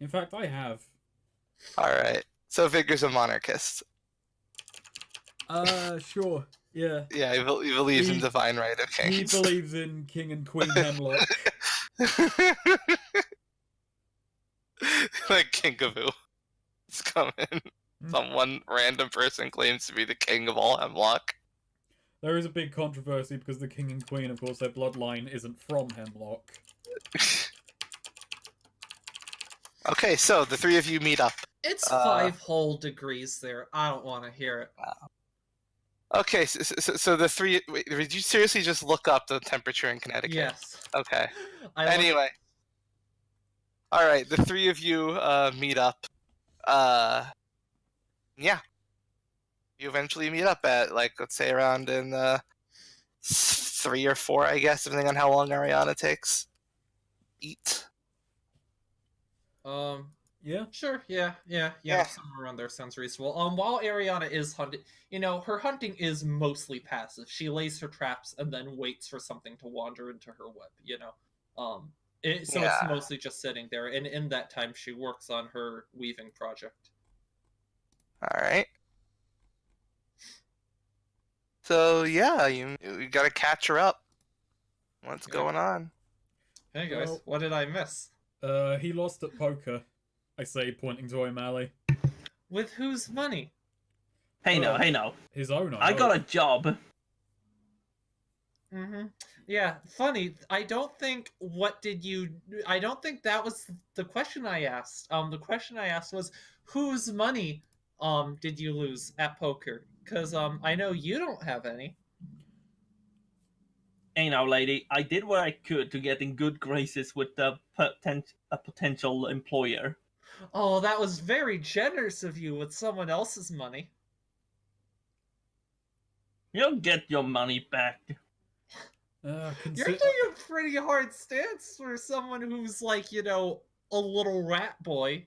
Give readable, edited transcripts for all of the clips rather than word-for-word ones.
In fact, I have. Alright. So Vigor's a monarchist. Sure. Yeah. Yeah, he believes in He divine right of he kings. believes in King and Queen Hemlock. Like Kinkaboo. It's coming. Hmm. Someone random person claims to be the king of all Hemlock. There is a big controversy because the King and Queen, of course, their bloodline isn't from Hemlock. Okay, so the three of you meet up. It's 5 whole degrees there. I don't want to hear it. Okay, so the three. Wait, did you seriously just look up the temperature in Connecticut? Yes. Okay. I look- Alright, the three of you meet up. Yeah. You eventually meet up at, like, let's say around in 3 or 4, I guess, depending on how long Ariana takes. Eat. Yeah. Sure. Yeah. Somewhere around there sounds reasonable. While Ariana is hunting, her hunting is mostly passive. She lays her traps and then waits for something to wander into her web. It's mostly just sitting there, and in that time, she works on her weaving project. Alright. So, yeah, you gotta catch her up. What's going on? Hey guys, Well- what did I miss? He lost at poker. I say, pointing to O'Malley. With whose money? Hey now. His own. I got a job. Mm-hmm. Yeah, funny. I don't think that was the question I asked. The question I asked was, whose money did you lose at poker? Because I know you don't have any. Hey now, lady. I did what I could to get in good graces with a potential employer. Oh, that was very generous of you with someone else's money. You'll get your money back. You're taking a pretty hard stance for someone who's like, a little rat boy.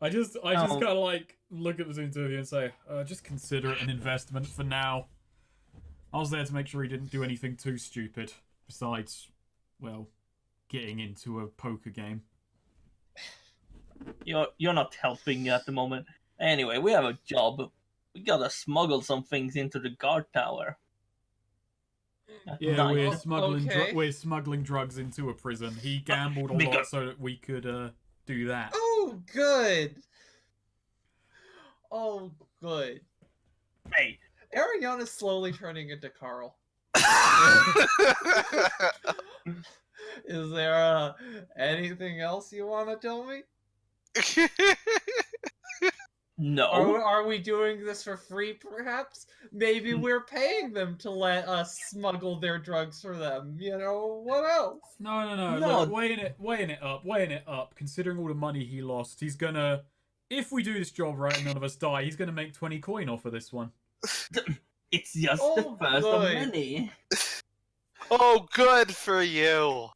I just kind of like look at the interview and say, just consider it an investment for now. I was there to make sure he didn't do anything too stupid. Besides, well, getting into a poker game. You're not helping me at the moment. Anyway, we have a job. We gotta smuggle some things into the guard tower. Yeah, Nice. we're smuggling drugs into a prison. He gambled a lot so that we could do that. Oh, good. Oh, good. Hey, Ariana's slowly turning into Carl. Is there anything else you want to tell me? no. Are we doing this for free, perhaps? Maybe we're paying them to let us smuggle their drugs for them. What else? No. Look, weighing it up. Considering all the money he lost, he's gonna. If we do this job right and none of us die, he's gonna make 20 coin off of this one. It's just the first of many. Oh, good for you.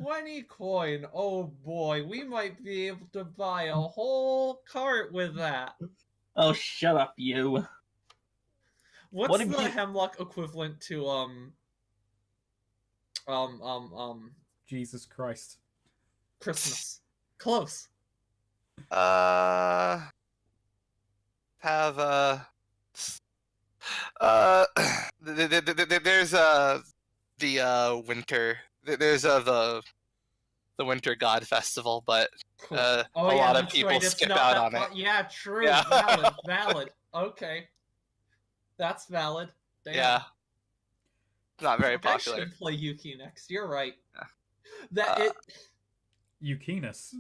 20 coin. Oh boy, we might be able to buy a whole cart with that. Oh, shut up, you. What's the Hemlock equivalent to Jesus Christ. Christmas? Close. There's the winter. There's the Winter God Festival, but Cool. a lot of people skip out on it. Yeah, true. Yeah. Valid. Okay. That's valid. Damn. Yeah. Not very popular. I should play Yuki next. You're right. Yeah. Eukinus.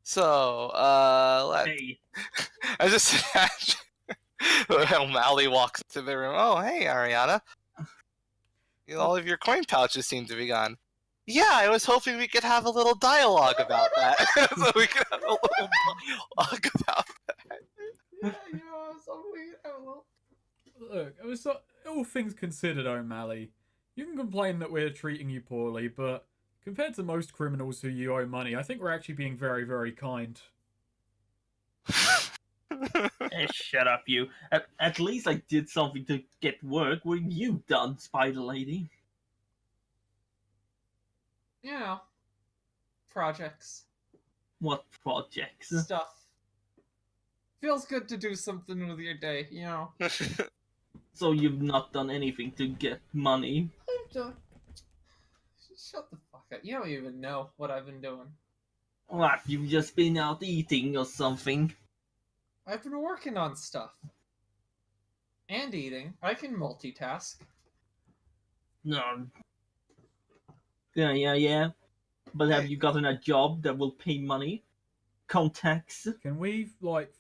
So, Hey. I just imagine O'Malley walks into the room. Oh, hey, Ariana. All of your coin pouches seem to be gone. Yeah, I was hoping we could have a little dialogue about that. So we could have a little dialogue about that. Look, all things considered, O'Malley, you can complain that we're treating you poorly, but compared to most criminals who you owe money, I think we're actually being very, very kind. Hey, shut up, you. At least I did something to get work. What have you done, Spider Lady? Yeah. projects. What projects? Stuff. Feels good to do something with your day, you know. So you've not done anything to get money? Shut the fuck up. You don't even know what I've been doing. What, you've just been out eating or something? I've been working on stuff. And eating. I can multitask. No. Yeah. But have you gotten a job that will pay money? Contacts? Can we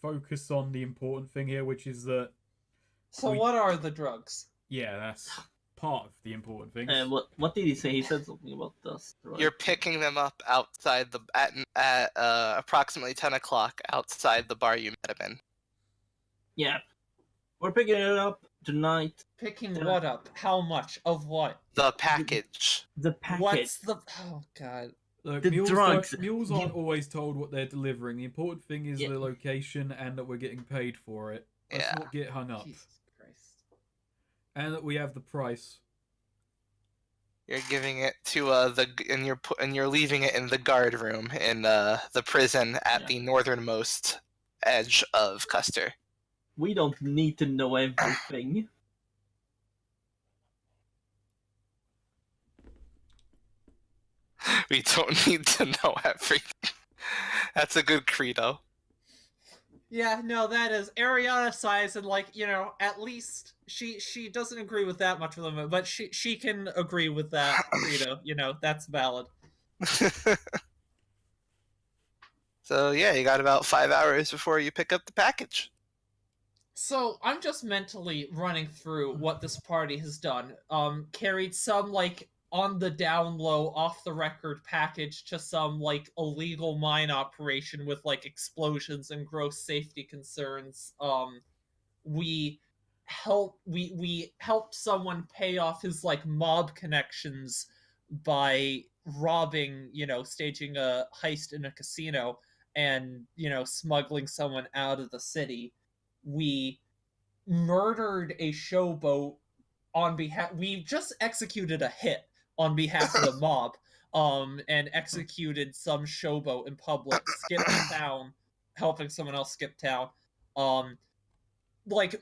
focus on the important thing here, which is that? So what are the drugs? Yeah, that's part of the important thing. What did he say? He said something about this. Right? You're picking them up outside at approximately 10 o'clock outside the bar you met him in. Yeah. We're picking it up tonight. Picking what up? How much? Of what? The package. The package. What's the... Oh, God. Look, the drugs. Mules aren't always told what they're delivering. The important thing is Yeah. the location and that we're getting paid for it. Let's Yeah. not get hung up. Jesus Christ. And that we have the price. You're giving it to and you're leaving it in the guard room in the prison at the northernmost edge of Custer. We don't need to know everything. We don't need to know everything. That's a good credo. Yeah, no, that is Ariana sighs and at least she doesn't agree with that much of them, but she can agree with that credo. That's valid. So yeah, you got about 5 hours before you pick up the package. So I'm just mentally running through what this party has done. Carried some on the down low, off the record package to some illegal mine operation with explosions and gross safety concerns. We helped someone pay off his mob connections by robbing, staging a heist in a casino and smuggling someone out of the city. We murdered a showboat on behalf. We just executed a hit on behalf of the mob, and executed some showboat in public, skipped town, helping someone else skip town.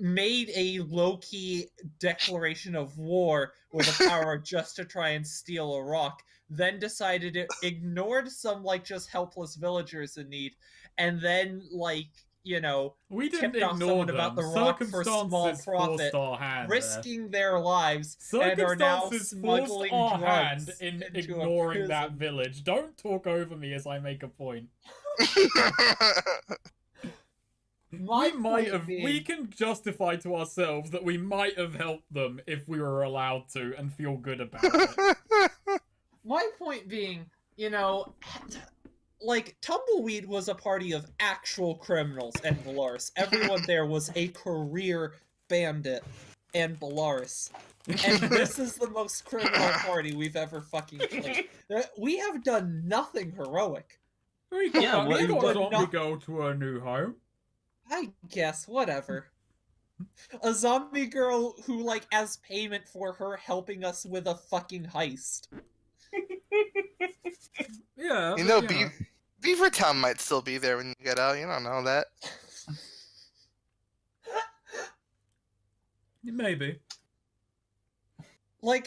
Made a low-key declaration of war with the power just to try and steal a rock, then decided it ignored some just helpless villagers in need, and then we didn't tipped off ignore someone them. about the rock for small Circumstances profit, forced our hand risking their lives, and are now Circumstances smuggling forced our drugs hand in into a ignoring that prison. village. Don't talk over me as I make a point. We can justify to ourselves that we might have helped them if we were allowed to and feel good about it. My point being, Tumbleweed was a party of actual criminals and Belarus. Everyone there was a career bandit and Belarus. And this is the most criminal party we've ever fucking played. We have done nothing heroic. We Yeah, what- go to a new home. I guess, whatever. A zombie girl who, as payment for her helping us with a fucking heist. Yeah. Beavertown might still be there when you get out. You don't know that. Maybe.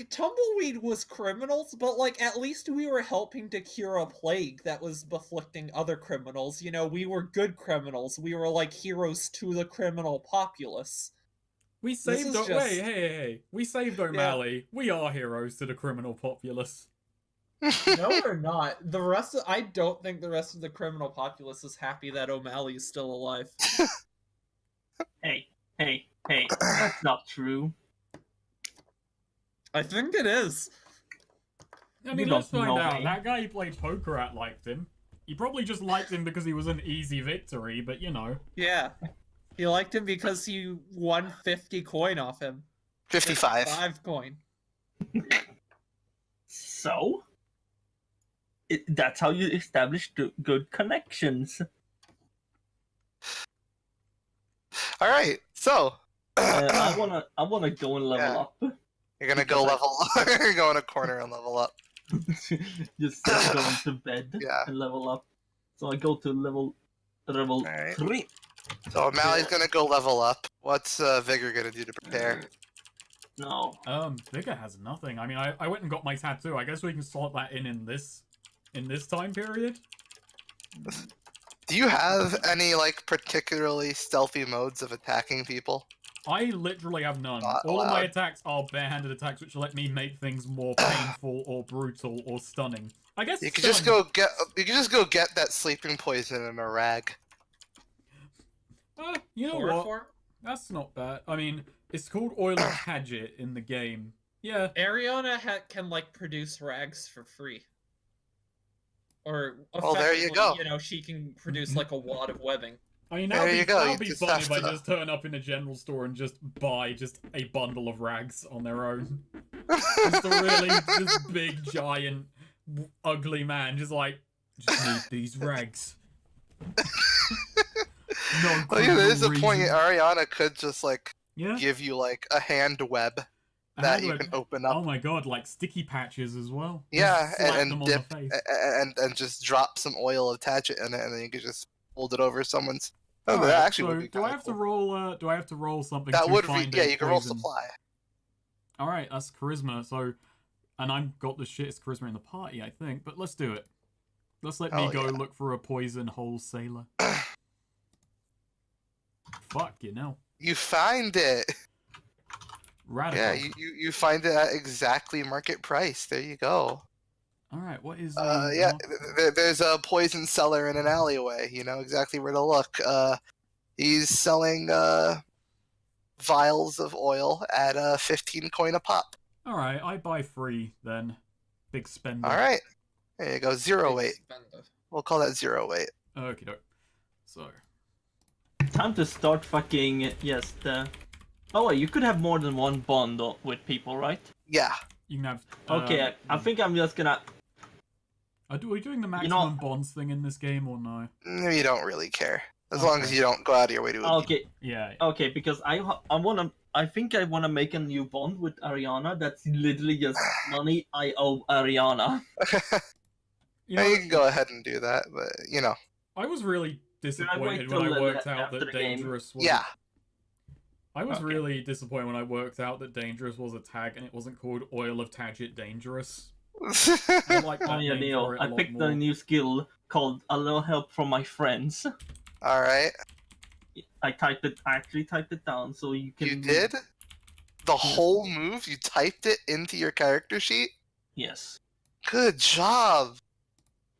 Tumbleweed was criminals, but, at least we were helping to cure a plague that was beflicting other criminals. We were good criminals. We were, heroes to the criminal populace. We saved... Hey. We saved O'Malley. Yeah. We are heroes to the criminal populace. No, we're not. I don't think the rest of the criminal populace is happy that O'Malley is still alive. Hey. That's not true. I think it is. I mean, let's find out. That guy he played poker at liked him. He probably just liked him because he was an easy victory, but Yeah. He liked him because he won 50 coin off him. 55. 55 coin. So? That's how you establish good connections. Alright, so... I wanna go and level up. You're gonna go level. You're going to corner and level up. Just going to bed Yeah. and level up. So I go to level Alright. 3. So O'Malley's gonna go level up. What's Vigor gonna do to prepare? No. Vigor has nothing. I mean, I went and got my tattoo. I guess we can slot that in this time period. Do you have any like particularly stealthy modes of attacking people? I literally have none. Not All of my allowed. attacks are barehanded attacks, which let me make things more painful or brutal or stunning. I guess You could stun- just go get that sleeping poison in a rag. You know what? Chloroform? That's not bad. I mean, it's called Oil of Tadget in the game. Yeah. Ariana can like produce rags for free. Or Well, there you effectively, go. You know, she can produce like a wad of webbing. I mean, There you go, that'd you be just funny have if I to- just turn up in a general store and just buy just a bundle of rags on their own. Just a really just big, giant, ugly man, just need these rags. No Well, yeah, there is a critical point. reason. Ariana could just like Yeah. give you like a hand web A that hand you web. can open up. Oh my god, like sticky patches as well. Yeah, Just slap and them dip on the face. and just drop some oil of Tadget in it, and then you can just hold it over someone's. Oh, Alright, that actually so would be do I kinda have cool. to roll? Do I have to roll something? That to would find be, yeah. a You can roll poison? supply. All right, that's charisma. So, and I've got the shittest charisma in the party, I think. But let's do it. Let's let me Hell go yeah. look for a poison wholesaler. Fuck, you know. You find it. Radical. Yeah, you find it at exactly market price. There you go. All right, what is? Yeah, there's a poison seller in an alleyway. You know exactly where to look. He's selling vials of oil at 15 coin a pop. All right, I buy 3 then. Big spender. All right, there you go. Zero Big weight. spender. We'll call that 0 weight. Okie doke. So, Time to start fucking Oh, wait, you could have more than one bond with people, right? Yeah. you can have. Okay, I think I'm just gonna. Are we doing the You maximum know- bonds thing in this game or no? You don't really care as long as Okay. you don't go out of your way to. Okay, Yeah. okay, because I think I wanna make a new bond with Ariana. That's literally just money I owe Ariana. You know, You can go ahead and do that, but you know. I was really wait disappointed till when I the- worked out after that the game? Dangerous was. Yeah. I was Okay. really disappointed when I worked out that Dangerous was a tag and it wasn't called Oil of Tadget Dangerous. I like that Oh yeah, name Neo. for it a I lot picked more. a new skill called "A Little Help from My Friends." All right. I actually typed it down so you can. You did the whole move. You typed it into your character sheet. Yes. Good job.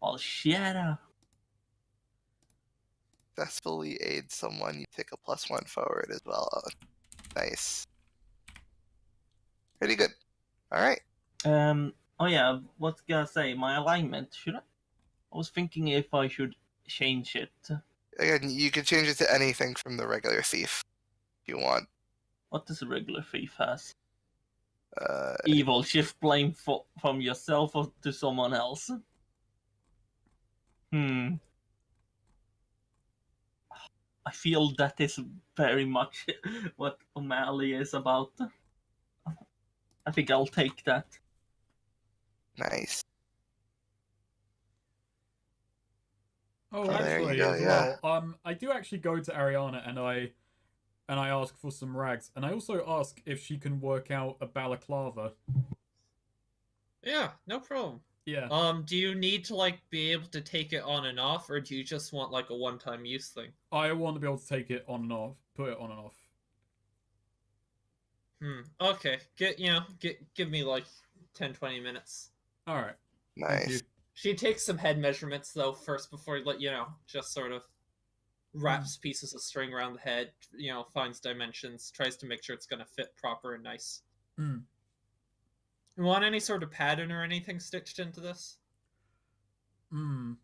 Oh shit. Successfully aid someone. You take a +1 forward as well. Oh, nice. Pretty good. All right. Oh yeah. What's gonna say? My alignment. Should I? I was thinking if I should change it. Again, you can change it to anything from the regular thief if you want. What does a regular thief has? Uh, Evil. Shift blame from yourself or to someone else. I feel that is very much what O'Malley is about. I think I'll take that. nice. Oh, there you actually, go, as yeah. well. I do actually go to Ariana and I ask for some rags, and I also ask if she can work out a balaclava. Yeah, no problem. Yeah. Do you need to like be able to take it on and off, or do you just want like a one-time use thing? I want to be able to take it on and off, put it on and off. Okay. Give me like 10-20 minutes. All right. Thank you. Nice. She takes some head measurements though first before just sort of wraps pieces of string around the head, finds dimensions, tries to make sure it's gonna fit proper and nice. Mm. You want any sort of pattern or anything stitched into this? No,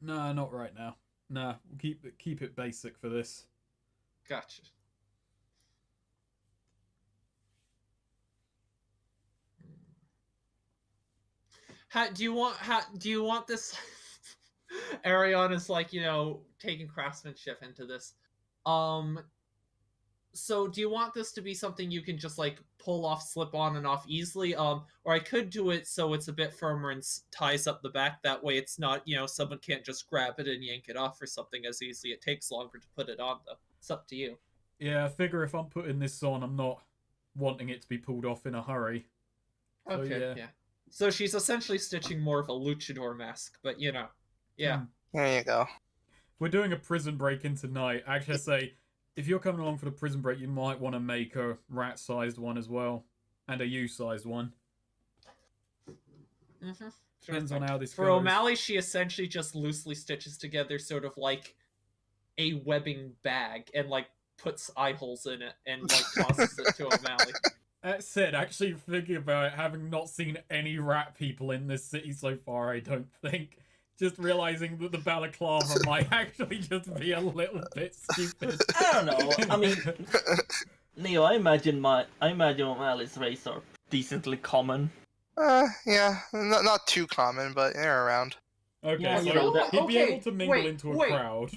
not right now. Nah, we'll keep it basic for this. Gotcha. Do you want this? Ariana's like, taking craftsmanship into this. So do you want this to be something you can just like pull off, slip on and off easily? Or I could do it so it's a bit firmer and ties up the back. That way it's not, someone can't just grab it and yank it off or something as easily. It takes longer to put it on though. It's up to you. Yeah, I figure if I'm putting this on, I'm not wanting it to be pulled off in a hurry. So, Okay, yeah. So she's essentially stitching more of a luchador mask, but yeah. There you go. We're doing a prison break in tonight. Actually, I say, if you're coming along for the prison break, you might want to make a rat-sized one as well, and a you-sized one. Mm-hmm. Depends on how this For goes. O'Malley, she essentially just loosely stitches together sort of like a webbing bag and like puts eye holes in it and like tosses it to O'Malley. That said, actually thinking about it, having not seen any rat people in this city so far, I don't think. Just realizing that the balaclava might actually just be a little bit stupid. I don't know. I mean, Neo, I imagine O'Malley's race are decently common. Yeah, not too common, but they're around. Okay, Yeah, so you know, he'd be okay, able to mingle wait, into a wait. crowd.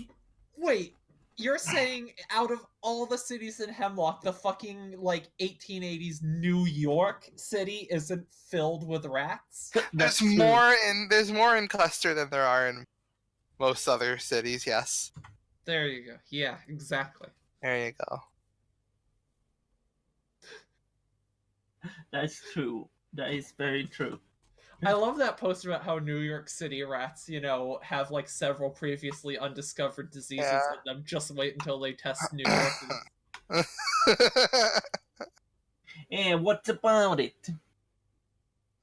Wait, you're saying out of all the cities in Hemlock, the fucking like 1880s New York city isn't filled with rats? That's There's true. more in Custer than there are in most other cities. Yes. There you go. Yeah, exactly. There you go. That's true. That is very true. I love that post about how New York City rats, have like several previously undiscovered diseases in them. Just wait until they test New York. And what about it?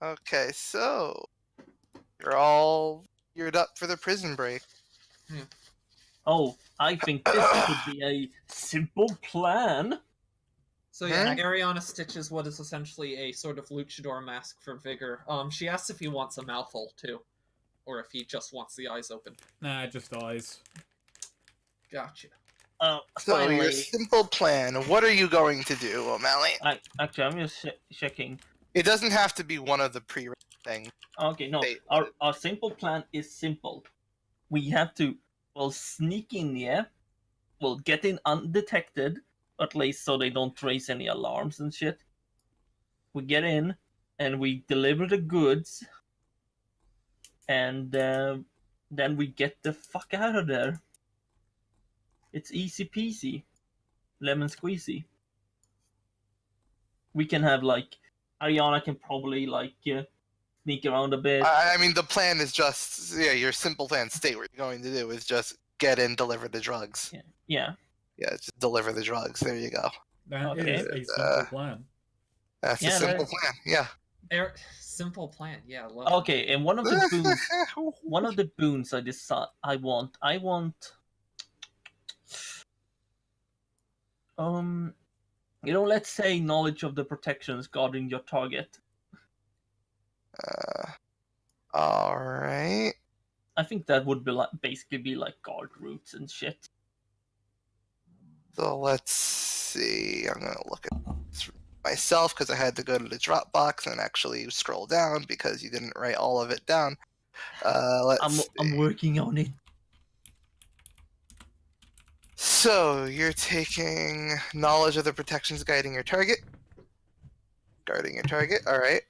Okay, so you're all geared up for the prison break. Oh, I think this could be a simple plan. So yeah, Ariana stitches what is essentially a sort of luchador mask for Vigor. She asks if he wants a mouth hole too, or if he just wants the eyes open. Nah, just eyes. Gotcha. So Finally, your simple plan. What are you going to do, O'Malley? I'm just checking. It doesn't have to be one of the pre-written things. Okay, no. Our simple plan is simple. We have to, sneak in here. We'll get in undetected, at least so they don't raise any alarms and shit. We get in, and we deliver the goods, and then we get the fuck out of there. It's easy peasy. Lemon squeezy. We can have, Ariana can probably, sneak around a bit. I mean, the plan is just, your simple plan state what you're going to do is just get in, deliver the drugs. Yeah. Yeah, just deliver the drugs. There you go. That Okay. is a simple plan. That's a simple plan. Yeah. Simple plan. Yeah. I love it. Okay, and one of the boons I decide I want. Let's say knowledge of the protections guarding your target. All right. I think that would be basically like guard routes and shit. So let's see. I'm gonna look at this myself because I had to go to the Dropbox and actually scroll down because you didn't write all of it down. I'm working on it. So you're taking knowledge of the protections guiding your target. Guarding your target. All right.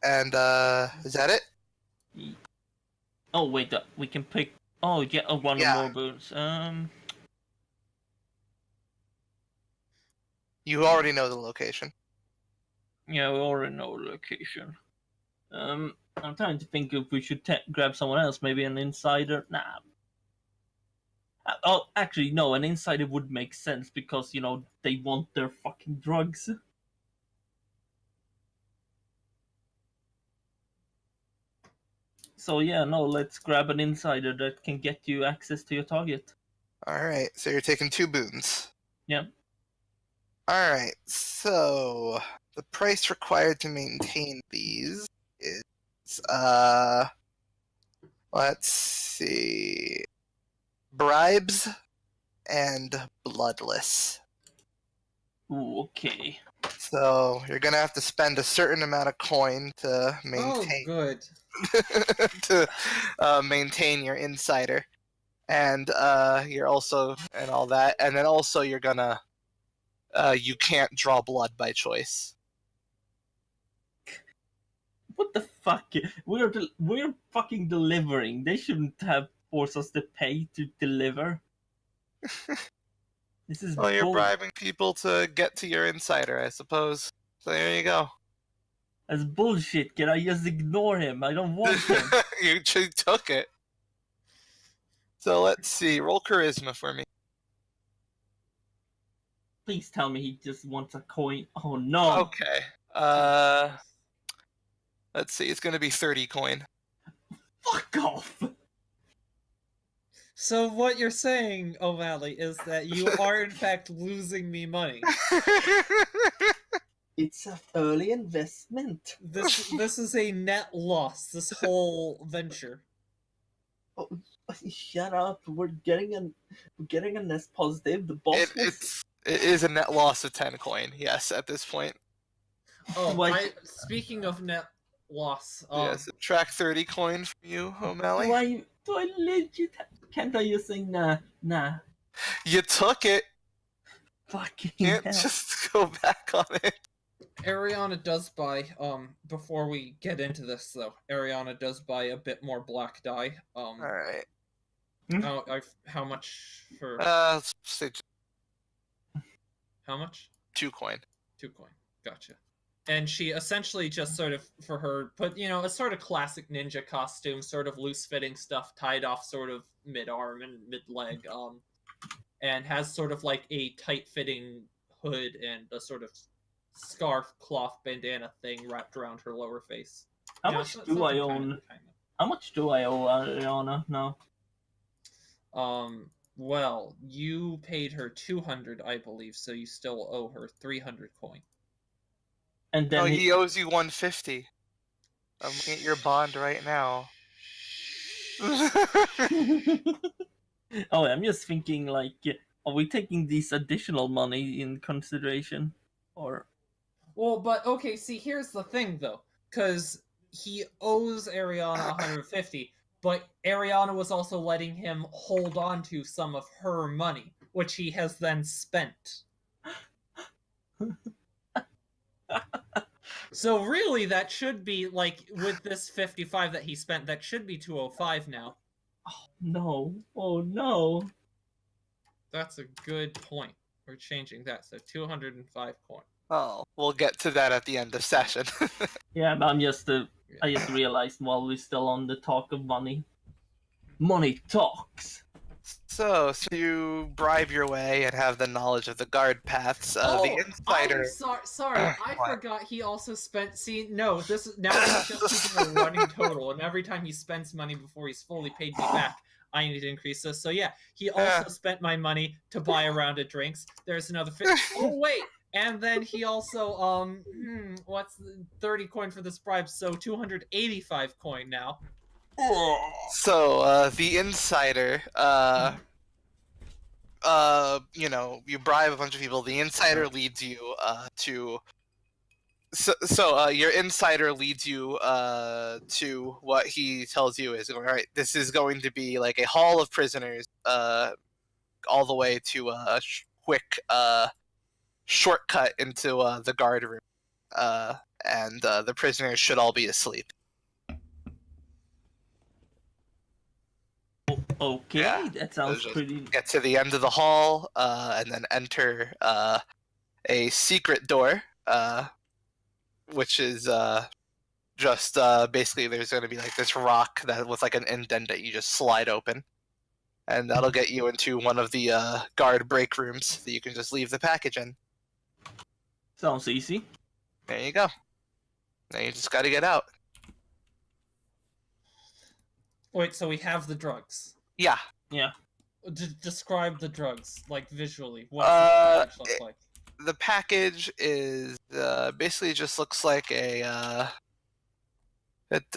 And is that it? Oh wait, we can pick. Oh, get one or more boons. You already know the location. Yeah, we already know the location. I'm trying to think if we should grab someone else, maybe an insider. Nah. Oh, actually, no, an insider would make sense because, they want their fucking drugs. So, yeah, no, let's grab an insider that can get you access to your target. Alright, so you're taking 2 boons. Yeah. Alright, so the price required to maintain these is, let's see, bribes and bloodless. Ooh, okay. So you're gonna have to spend a certain amount of coin to maintain. Oh, good. to maintain your insider, and you're also and all that, and then also you're gonna you can't draw blood by choice. What the fuck? We're fucking delivering. They shouldn't have forced us to pay to deliver. This is Well, you're bull. bribing people to get to your insider, I suppose. So there you go. That's bullshit. Can I just ignore him? I don't want him. You took it. So let's see. Roll charisma for me. Please tell me he just wants a coin. Oh no. Okay. Let's see. It's gonna be 30 coin. Fuck off. So what you're saying, O'Malley, is that you are in fact losing me money. It's an early investment. This is a net loss. This whole venture. Oh, shut up. We're getting a net positive. The boss It is a net loss of 10 coin. Yes, at this point. Oh, speaking of net loss, Yeah, subtract 30 coin from you, O'Malley. Do I legit? Can't I just say nah? You took it. Fucking Can't hell. just go back on it. Ariana does buy, before we get into this though, Ariana does buy a bit more black dye. Alright. How much for, Let's say how much? 2 coin. 2 coin. Gotcha. And she essentially just sort of, for her, put, a sort of classic ninja costume, sort of loose-fitting stuff tied off sort of mid-arm and mid-leg, and has sort of like a tight-fitting hood and a sort of scarf cloth bandana thing wrapped around her lower face. How much do I own? How much do I owe Ariana now? Well, you paid her 200, I believe, so you still owe her 300 coin. And then No, he owes you 150. I'm looking at your bond right now. Oh, I'm just thinking, like, are we taking these additional money in consideration, or? Well, but okay. See, here's the thing, though, because he owes Ariana 150, but Ariana was also letting him hold on to some of her money, which he has then spent. So really, that should be, like, with this 55 that he spent, that should be 205 now. Oh, no. Oh, no. That's a good point. We're changing that, so 205 coin. Oh, we'll get to that at the end of session. Yeah, but I just realized while we're still on the talk of money. Money talks. So you bribe your way and have the knowledge of the guard paths. The insider. Sorry, I forgot he also spent. See, no, this is now he's just keeping a running total, and every time he spends money before he's fully paid me back, I need to increase this. So yeah, he also spent my money to buy a round of drinks. There's another. Oh wait, and then he also what's 30 coin for this bribe? So 285 coin now. So the insider, you bribe a bunch of people. The insider leads you to. So your insider leads you to what he tells you is, all right, this is going to be like a hall of prisoners, all the way to a quick shortcut into the guard room, and the prisoners should all be asleep. Okay, Yeah. that sounds Just pretty. Get to the end of the hall, and then enter a secret door, which is just basically there's going to be like this rock that with like an indent that you just slide open, and that'll get you into one of the guard break rooms that you can just leave the package in. Sounds easy. There you go. Now you just got to get out. Wait, so we have the drugs. Yeah. Yeah. Describe the drugs, like visually. What does the package look like? The package is basically just looks like a just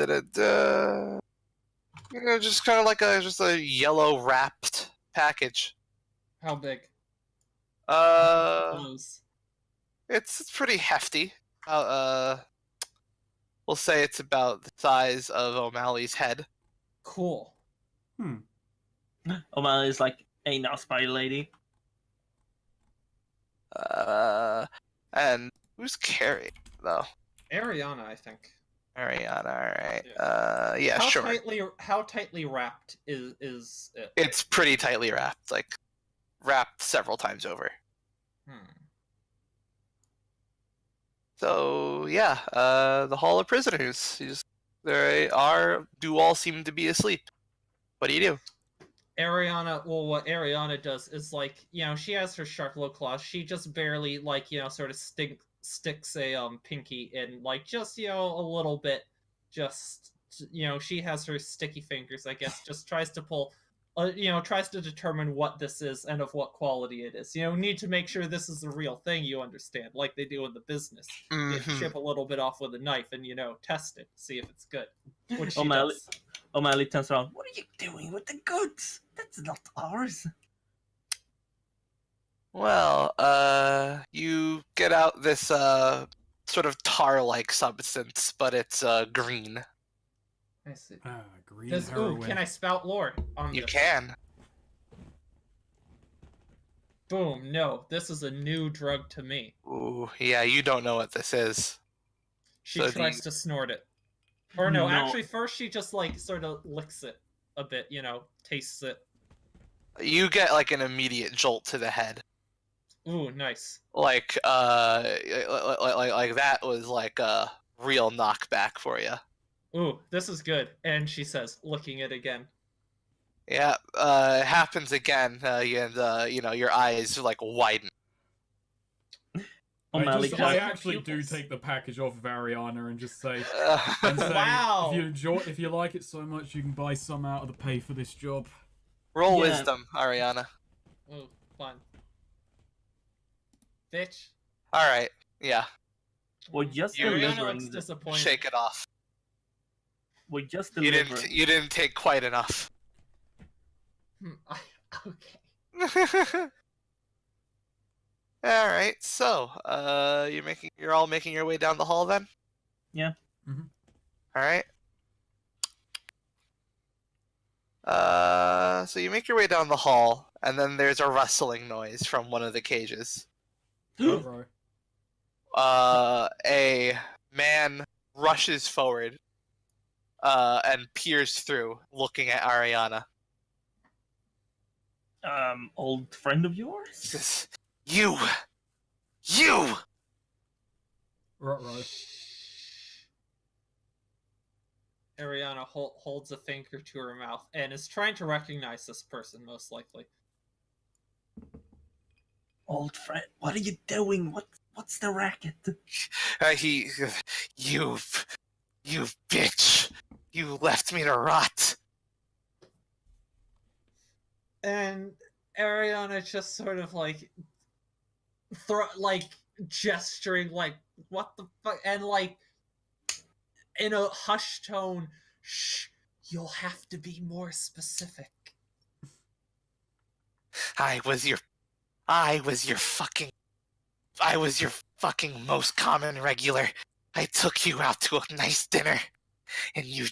kind of like just a yellow wrapped package. How big? It's pretty hefty. We'll say it's about the size of O'Malley's head. Cool. O'Malley is like, hey now, spy lady. And who's carrying though? Ariana, I think. Ariana, alright. Yeah. Yeah, how sure. How tightly wrapped is it? It's pretty tightly wrapped, like wrapped several times over. So yeah, the Hall of Prisoners. Do all seem to be asleep. What do you do? Ariana, well, what Ariana does is, like, she has her sharp little claws. She just barely, like, sort of sticks a pinky in, like, just, a little bit. Just, she has her sticky fingers, I guess, just tries to pull, tries to determine what this is and of what quality it is. Need to make sure this is the real thing, you understand, like they do in the business. Chip a little bit off with a knife and, test it, see if it's good. Which she does. O'Malley turns around. What are you doing with the goods? That's not ours. Well, you get out this sort of tar-like substance, but it's green. I see. Green heroin. Can I spout lore on You this? can. Boom, no, this is a new drug to me. Ooh, yeah, you don't know what this is. She So tries to snort it. Or no, actually, first she just, like, sort of licks it a bit, tastes it. You get, like, an immediate jolt to the head. Ooh, nice. Like that was, like, a real knockback for you. Ooh, this is good. And she says, licking it again. Yeah, it happens again, and, your eyes, like, widen. I actually do take the package off of Ariana and just say, Wow. if you like it so much, you can buy some out of the pay for this job. Roll wisdom, Ariana. Ooh, fun. Bitch. Alright, yeah. We're just Ariana delivering. looks disappointed. Shake it off. We're just delivering. You didn't take quite enough. Okay. All right, so you're all making your way down the hall then? Yeah. Mm-hmm. All right. So you make your way down the hall, and then there's a rustling noise from one of the cages. A man rushes forward, and peers through, looking at Ariana. Old friend of yours? Says, You! Ariana holds a finger to her mouth and is trying to recognize this person, most likely. Old friend, what are you doing? What's the racket? You bitch! You left me to rot! And Ariana just sort of, like, gesturing, like, what the fuck, and, like, in a hushed tone, shh, you'll have to be more specific. I was your fucking most common regular. I took you out to a nice dinner, and you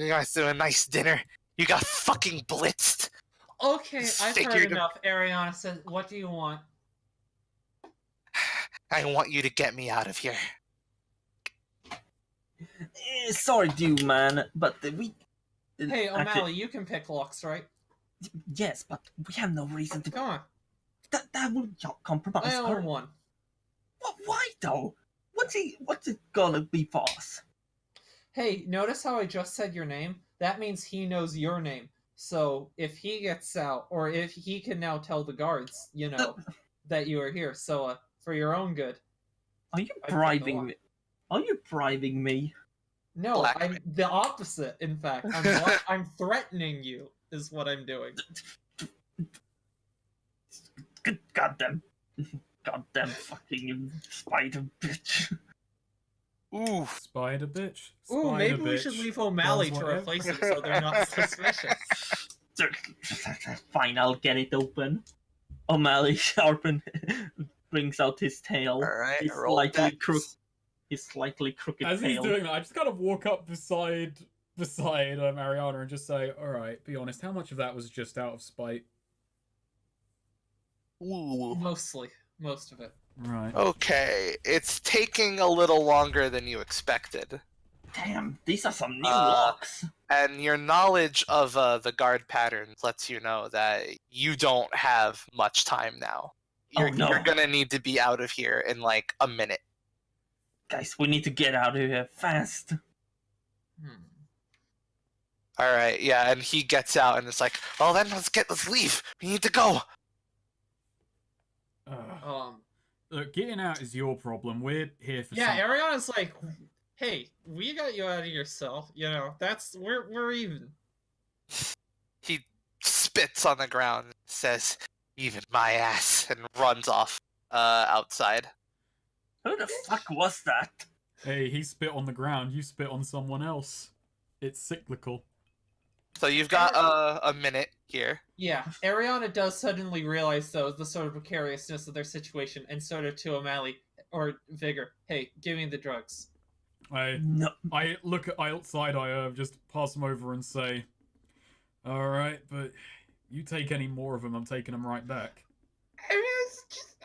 guys do a nice dinner. You got fucking blitzed. Okay, I've heard enough. Ariana says, what do you want? I want you to get me out of here. Sorry, dude, man, but we... Hey, O'Malley, you can pick locks, right? Yes, but we have no reason to... Come on. That will compromise I own one. Why, though? What's it gonna be for us? Hey, notice how I just said your name? That means he knows your name. So, if he gets out, or if he can now tell the guards, that you are here. So, for your own good. Are you bribing me? Are you bribing me? No, I'm the opposite, in fact. I'm threatening you, is what I'm doing. Goddamn fucking spider bitch. Ooh. Spider bitch. Ooh, maybe we should leave O'Malley to replace him so they're not suspicious. Fine, I'll get it open. O'Malley brings out his tail. Alright, His slightly crooked As tail. he's doing that, I just kind of walk up beside Mariana and just say, alright, be honest, how much of that was just out of spite? Ooh. Mostly. Most of it. Right. Okay, it's taking a little longer than you expected. Damn, these are some new locks. And your knowledge of the guard patterns lets you know that you don't have much time now. You're gonna need to be out of here in like a minute. Guys, we need to get out of here fast. All right, yeah, and he gets out and it's like, well then let's leave. We need to go. Look, getting out is your problem. We're here for Yeah, some... Ariana's like, hey, we got you out of your cell. You know, we're even. He spits on the ground, says, "Even my ass," and runs off outside. Who the fuck was that? Hey, he spit on the ground. You spit on someone else. It's cyclical. So you've got a minute here. Yeah, Ariana does suddenly realize, though, the sort of precariousness of their situation, and sort of to O'Malley, or Vigor, hey, give me the drugs. I look at outside, I just pass them over and say, alright, but you take any more of them, I'm taking them right back. I mean, it's just,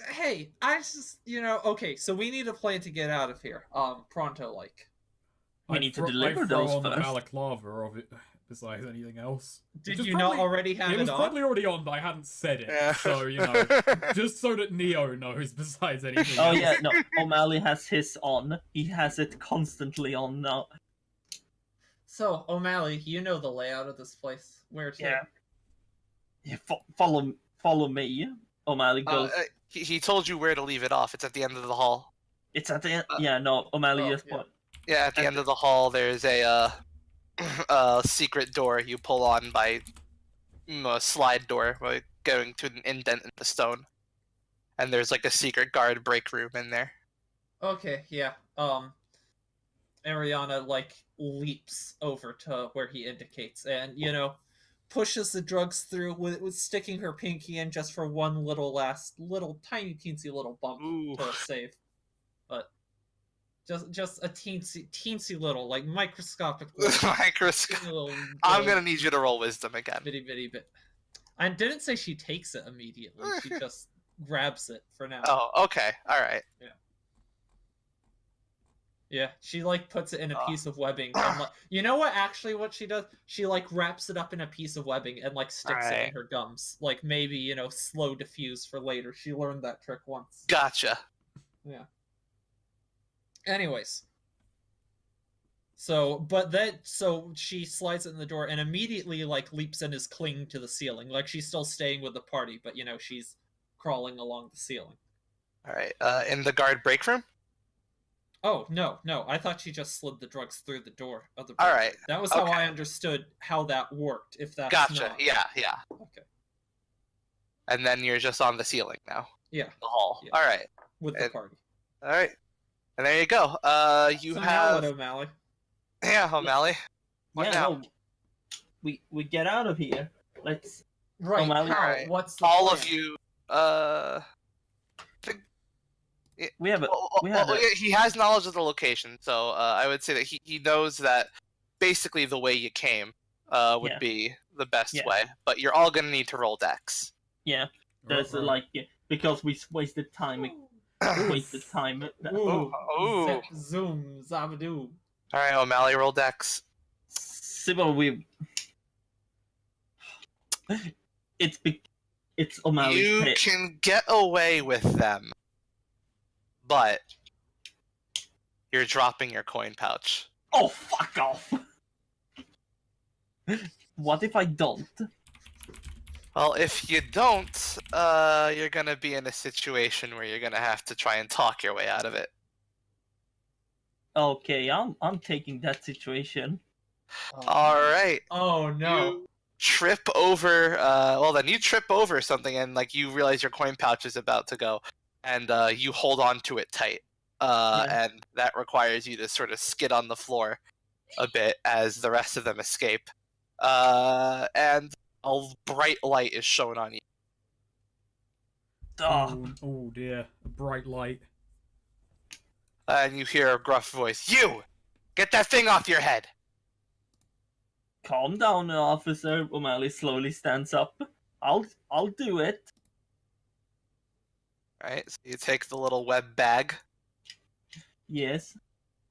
hey, I just, okay, so we need a plan to get out of here, pronto, like. We need to deliver those on first. The balaclava of it, besides anything else. Did you not already have it on? It was probably already on, but I hadn't said it. Yeah. So, just so that Neo knows besides anything else. Oh yeah, no, O'Malley has his on. He has it constantly on now. So, O'Malley, you know the layout of this place. Where to? Yeah, follow me. O'Malley goes... He told you where to leave it off. It's at the end of the hall. It's at the end? Yeah, no, O'Malley just... Yeah, at the end of the hall, there's a secret door you pull on by a slide door, by going to an indent in the stone. And there's like a secret guard break room in there. Okay, yeah. Ariana, like, leaps over to where he indicates and, pushes the drugs through with sticking her pinky in just for one little tiny teensy little bump to save. But just a teensy little, like microscopic little, little I'm gonna need you to roll wisdom again. Bitty bit. I didn't say she takes it immediately. She just grabs it for now. Oh, okay. Alright. Yeah. Yeah, she like puts it in a piece of webbing. And, you know what she does? She like wraps it up in a piece of webbing and like sticks it in her gums. Like maybe, slow diffuse for later. She learned that trick once. Gotcha. Yeah. Anyways. So she slides it in the door and immediately like leaps and is clinging to the ceiling. Like she's still staying with the party, but she's crawling along the ceiling. Alright, in the guard break room? Oh, no. I thought she just slid the drugs through the door of the break. All right. That was how I understood how that worked, if that's Gotcha. not. Yeah. Okay. And then you're just on the ceiling now. Yeah. The hall. Yeah. All right. With the party. All right. And there you go. You so have... now what, O'Malley? Yeah, O'Malley. What now? No, we get out of here. Let's... Right. O'Malley. How? Right. What's the all plan? of you, he has knowledge of the location, so I would say that he knows that basically the way you came would be the best way, but you're all gonna need to roll dex. Yeah, there's because we wasted time. Wasted time. Ooh. Zoom, zabadoo. All right, O'Malley, roll dex. Sybil, it's O'Malley's You pit. can get away with them, but you're dropping your coin pouch. Oh, fuck off! What if I don't? Well, if you don't, you're gonna be in a situation where you're gonna have to try and talk your way out of it. Okay, I'm taking that situation. All right. Oh no. You trip over. You trip over something, and you realize your coin pouch is about to go, and you hold on to it tight. And that requires you to sort of skid on the floor a bit as the rest of them escape. And a bright light is shown on you. Oh dear, a bright light. And you hear a gruff voice. You! Get that thing off your head! Calm down, officer. O'Malley slowly stands up. I'll do it. Right? So you take the little web bag Yes.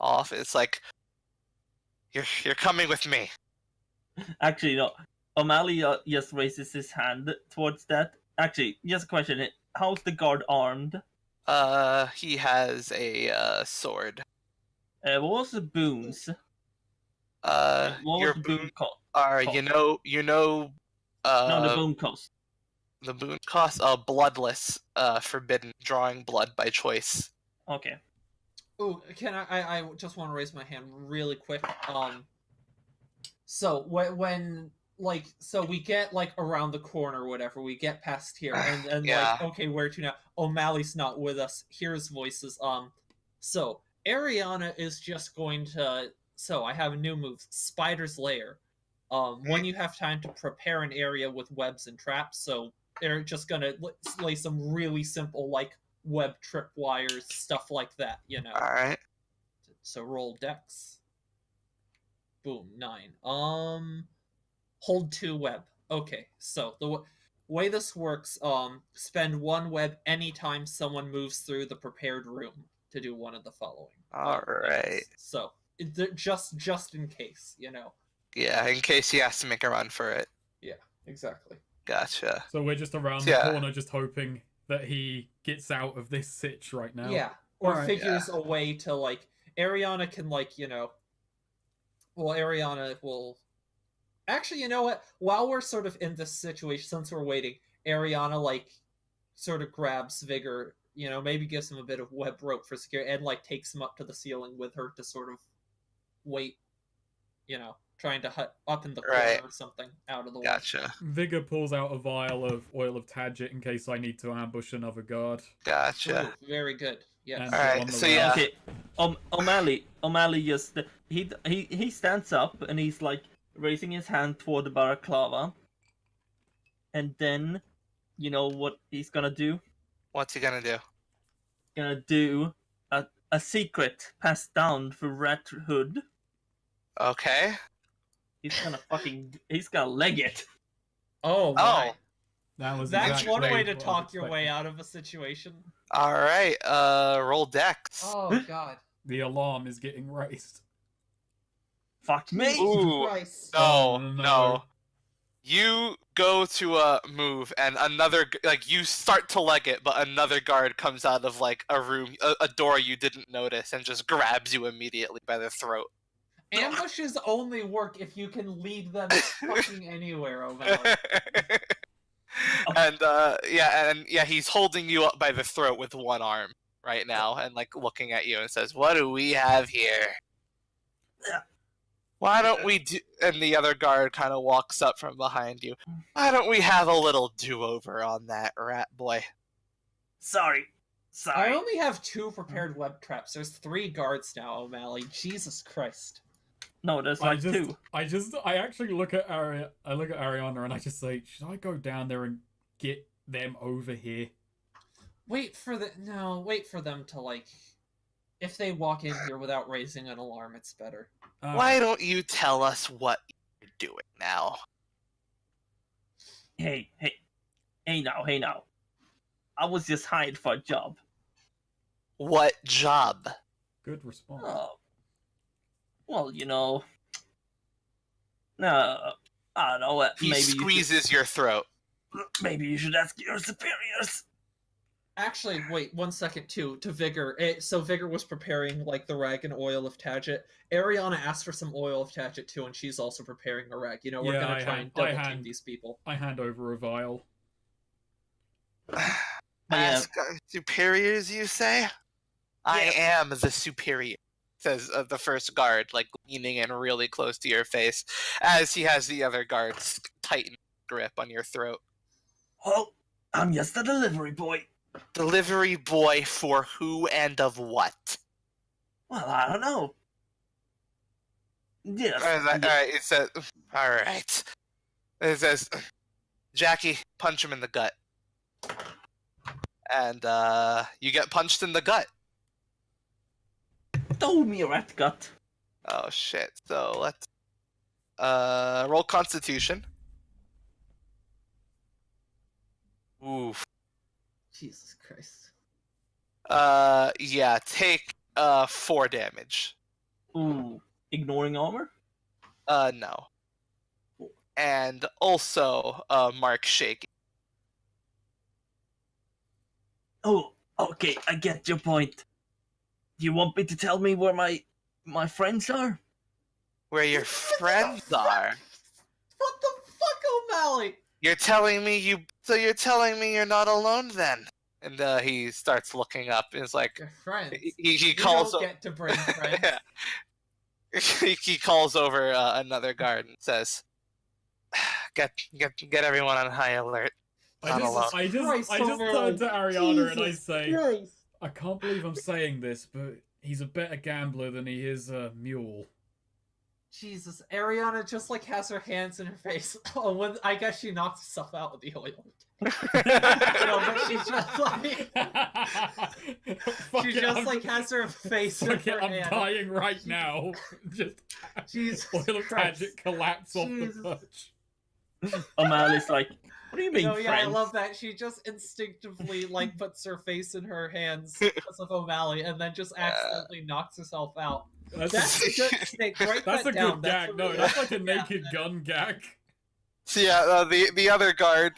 off. It's like you're coming with me. Actually, no. O'Malley just raises his hand towards that. Actually, just a question. How's the guard armed? He has a sword. What was the boons? What was Your the boon boon cost? are No, the boon cost. the boon cost bloodless, forbidden, drawing blood by choice. Okay. Oh, can I just want to raise my hand really quick. So when like so we get like around the corner or whatever, we get past here and Yeah. like okay, where to now? O'Malley's not with us. Here's voices. So Ariana is just going to so I have a new move, Spider's Lair. When you have time to prepare an area with webs and traps, so they're just gonna lay some really simple like web tripwires, stuff like that, you know. Alright. So roll dex. Boom, 9. Hold 2 web. Okay, so the way this works, spend 1 web anytime someone moves through the prepared room to do one of the following. Alright. So just in case, you know. Yeah, in case he has to make a run for it. Yeah, exactly. Gotcha. So we're just around the corner, just hoping that he gets out of this sitch right now. Yeah, or Alright. figures a way to like Ariana can like you know. Well, Ariana will. Actually, you know what? While we're sort of in this situation, since we're waiting, Ariana like sort of grabs Vigor. You know, maybe gives him a bit of web rope for security, and like takes him up to the ceiling with her to sort of wait. You know, trying to hut up in the corner or something out of the way. Gotcha. Vigor pulls out a vial of oil of Tadget in case I need to ambush another guard. Gotcha. Ooh, very good. Yes. And Alright, on the so way. yeah. Okay. O'Malley just he stands up and he's like raising his hand toward the balaclava, and then, you know what he's gonna do? What's he gonna do? Gonna do a secret passed down for Rat Hood. Okay. He's gonna leg it. Oh my. Oh. That was That's exactly one way to what I was talk your way expecting. out of a situation. Alright, roll dex. Oh god. The alarm is getting raised. Fuck me. Ooh. Christ. No, Oh, no. no. You go to move, and another like you start to leg it, but another guard comes out of like a room, a door you didn't notice, and just grabs you immediately by the throat. Ambushes only work if you can lead them fucking anywhere, O'Malley. And yeah, he's holding you up by the throat with one arm right now, and like looking at you and says, "What do we have here? Why don't we do?" And the other guard kind of walks up from behind you. Why don't we have a little do-over on that, rat boy? Sorry. I only have 2 prepared web traps. There's 3 guards now, O'Malley. Jesus Christ. No, there's I like just, 2. I actually look at Ariana and I just say, should I go down there and get them over here? Wait for them to like if they walk in here without raising an alarm, it's better. Why don't you tell us what you're doing now? Hey now. I was just hired for a job. What job? Good response. Oh. Well, you know. No, I don't know. He squeezes your throat. Maybe you should ask your superiors. Actually, wait 1 second too. To Vigor, so Vigor was preparing like the rag and oil of Tadget. Ariana asked for some oil of Tadget too, and she's also preparing a rag. You know, we're gonna try and double team these people. I hand over a vial. Ask our superiors, you say? I am the superior, says the first guard, like leaning in really close to your face, as he has the other guards tighten grip on your throat. Well, I'm just a delivery boy. Delivery boy for who and of what? Well, I don't know. Yes. Alright, it says, alright. It says, Jackie, punch him in the gut. And, you get punched in the gut. Told me a rat gut. Oh shit, so let's, roll Constitution. Oof. Jesus Christ. Yeah, take 4 damage. Ooh, ignoring armor? No. And also, mark shaking. Oh, okay, I get your point. Do you want me to tell me where my friends are? Where your friends are. What the fuck, O'Malley? You're telling me you're telling me you're not alone then? And he starts looking up and is like, Your friends. he You calls don't get to bring friends. yeah. He calls over another guard and says, get everyone on high alert. Not alone. I just Christ, turn to Ariana and I Jesus say, Christ. I can't believe I'm saying this, but he's a better gambler than he is a mule. Jesus, Ariana just like has her hands in her face. Oh, when I guess she knocks herself out with the oil. No, but she's just like has her face in her I'm hand. dying right now. Just Jesus oil of Christ. magic collapse off Jesus. the perch. O'Malley's like, what do you mean, No, friends? yeah, I love that. She just instinctively like puts her face in her hands because of O'Malley, and then just accidentally knocks herself out. That's a good snake. Write That's that a down. good gag. No, that's like a naked gun gag. So yeah, the other guard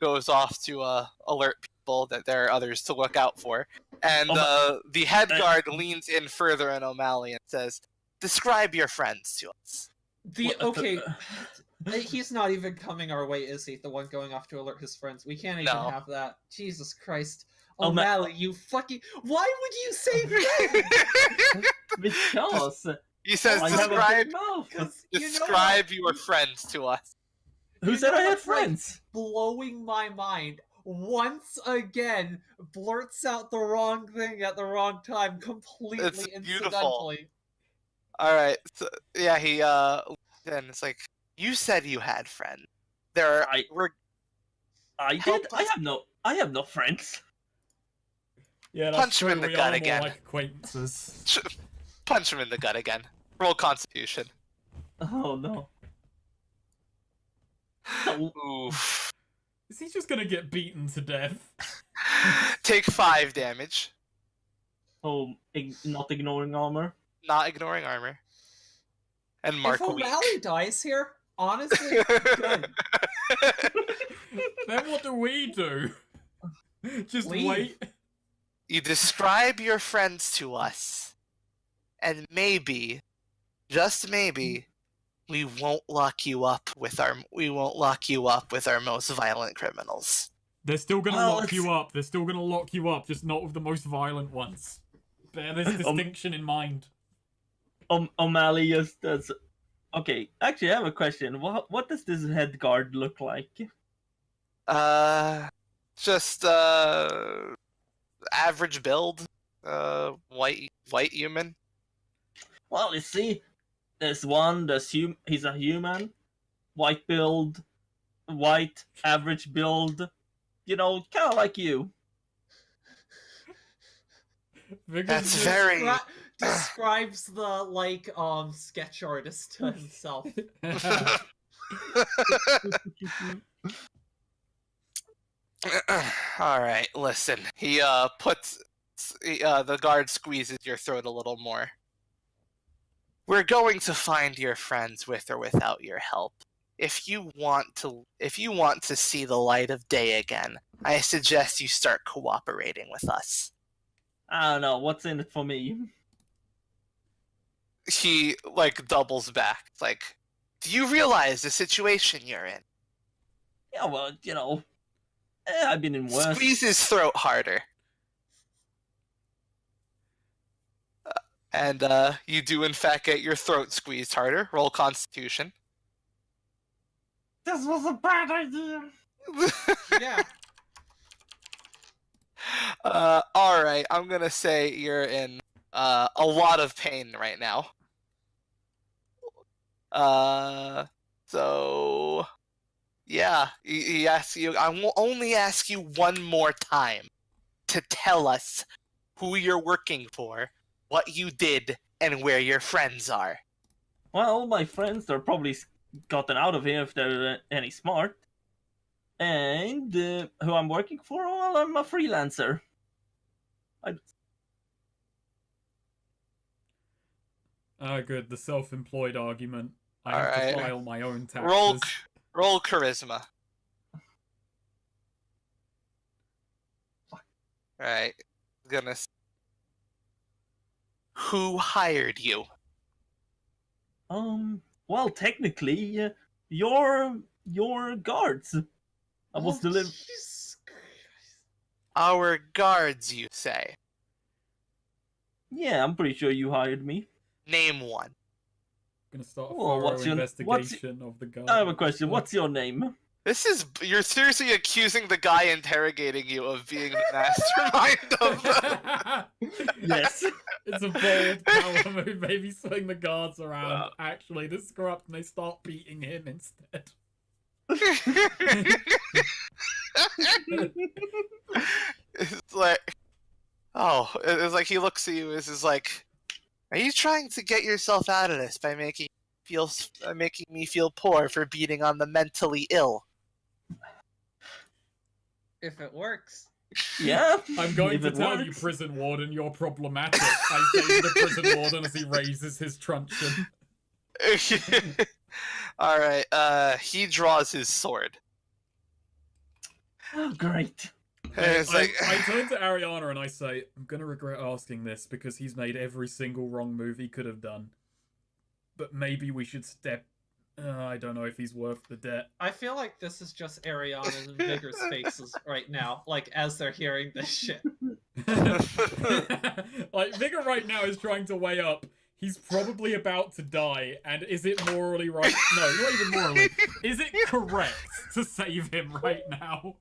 goes off to alert people that there are others to look out for, and the head guard leans in further on O'Malley and says, "Describe your friends to us." Okay, he's not even coming our way, is he? The one going off to alert his friends. We can't even No. have that. Jesus Christ. O'Malley, O'Malley, you fucking... Why would you say friends? because He says, I have a "Describe big mouth. 'Cause you know describe what? your friends to us." Who You said know I had what's, like, friends? blowing my mind once again blurts out the wrong thing at the wrong time completely It's beautiful. incidentally. All right, so, yeah, he then it's like, "You said you had friends. There are I Help did. us. I have no friends. Yeah, that's Punch him true. in the We gut are again. more like acquaintances. punch him in the gut again. Roll Constitution." Oh no. Oof. Is he just gonna get beaten to death? Take 5 damage. Oh, not ignoring armor. Not ignoring armor. And mark If weak. O'Malley dies here, honestly, good. Then what do we do? Just Leave. wait. You describe your friends to us, and maybe, just maybe, we won't lock you up with our most violent criminals. They're still gonna Well, lock you up. They're still gonna lock you up, just not with the most violent ones. Bear this distinction in mind. O'Malley just does. Okay, actually, I have a question. What does this head guard look like? Just average build, white human. Well, you see, there's one. He's a human, white build, white average build. You know, kind of like you. That's very. Describes the sketch artist to himself. All right, listen. He puts the guard squeezes your throat a little more. We're going to find your friends with or without your help. If you want to see the light of day again, I suggest you start cooperating with us. I don't know what's in it for me. He doubles back. It's like, do you realize the situation you're in? Yeah, well, you know, I've been in worse. Squeeze his throat harder. And you do in fact get your throat squeezed harder. Roll Constitution. This was a bad idea. Yeah. All right, I'm gonna say you're in a lot of pain right now. So yeah, he asks you. I will only ask you one more time to tell us who you're working for, what you did, and where your friends are. Well, my friends are probably gotten out of here if they're any smart. And who I'm working for? Well, I'm a freelancer. Good. The self-employed argument. I have Alright. to file my own taxes. Roll charisma. Alright. Who hired you? Well, technically, your guards. I was delivering. Jesus Christ. Our guards, you say? Yeah, I'm pretty sure you hired me. Name one. Gonna start a Oh, thorough investigation of the guard. I have a question. What's your name? You're seriously accusing the guy interrogating you of being the mastermind of the... Yes. It's a bold power move. Maybe swing the guards around. Actually, this corrupt, and they start beating him instead. It's like, it's like he looks at you. Is like, are you trying to get yourself out of this by making me feel poor for beating on the mentally ill? If it works. Yeah. I'm going to If it tell you, works. prison warden, you're problematic. I say to the prison warden as he raises his truncheon. All right. He draws his sword. Oh, great. And it's like, I turn to Ariana and I say, I'm gonna regret asking this because he's made every single wrong move he could have done. But maybe we should step... I don't know if he's worth the debt. I feel like this is just Ariana and Vigor's faces right now, like as they're hearing this shit. Like, Vigor right now is trying to weigh up. He's probably about to die, and is it morally right? No, not even morally. Is it correct to save him right now?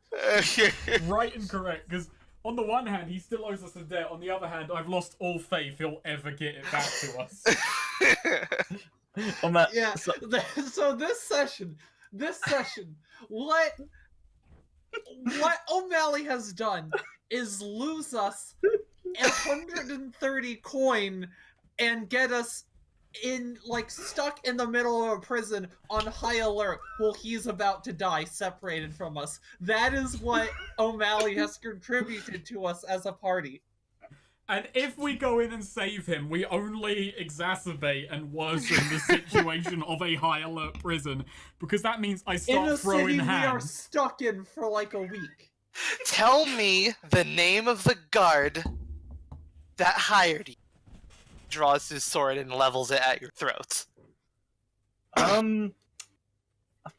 Right and correct, because on the one hand, he still owes us a debt. On the other hand, I've lost all faith he'll ever get it back to us. Oh, man. Yeah. So this session, what O'Malley has done is lose us 130 coin and get us stuck in the middle of a prison on high alert while he's about to die, separated from us. That is what O'Malley has contributed to us as a party. And if we go in and save him, we only exacerbate and worsen the situation of a high alert prison, because that means I In start a throwing city we are hands. stuck in for like a week. Tell me the name of the guard that hired you. Draws his sword and levels it at your throats. I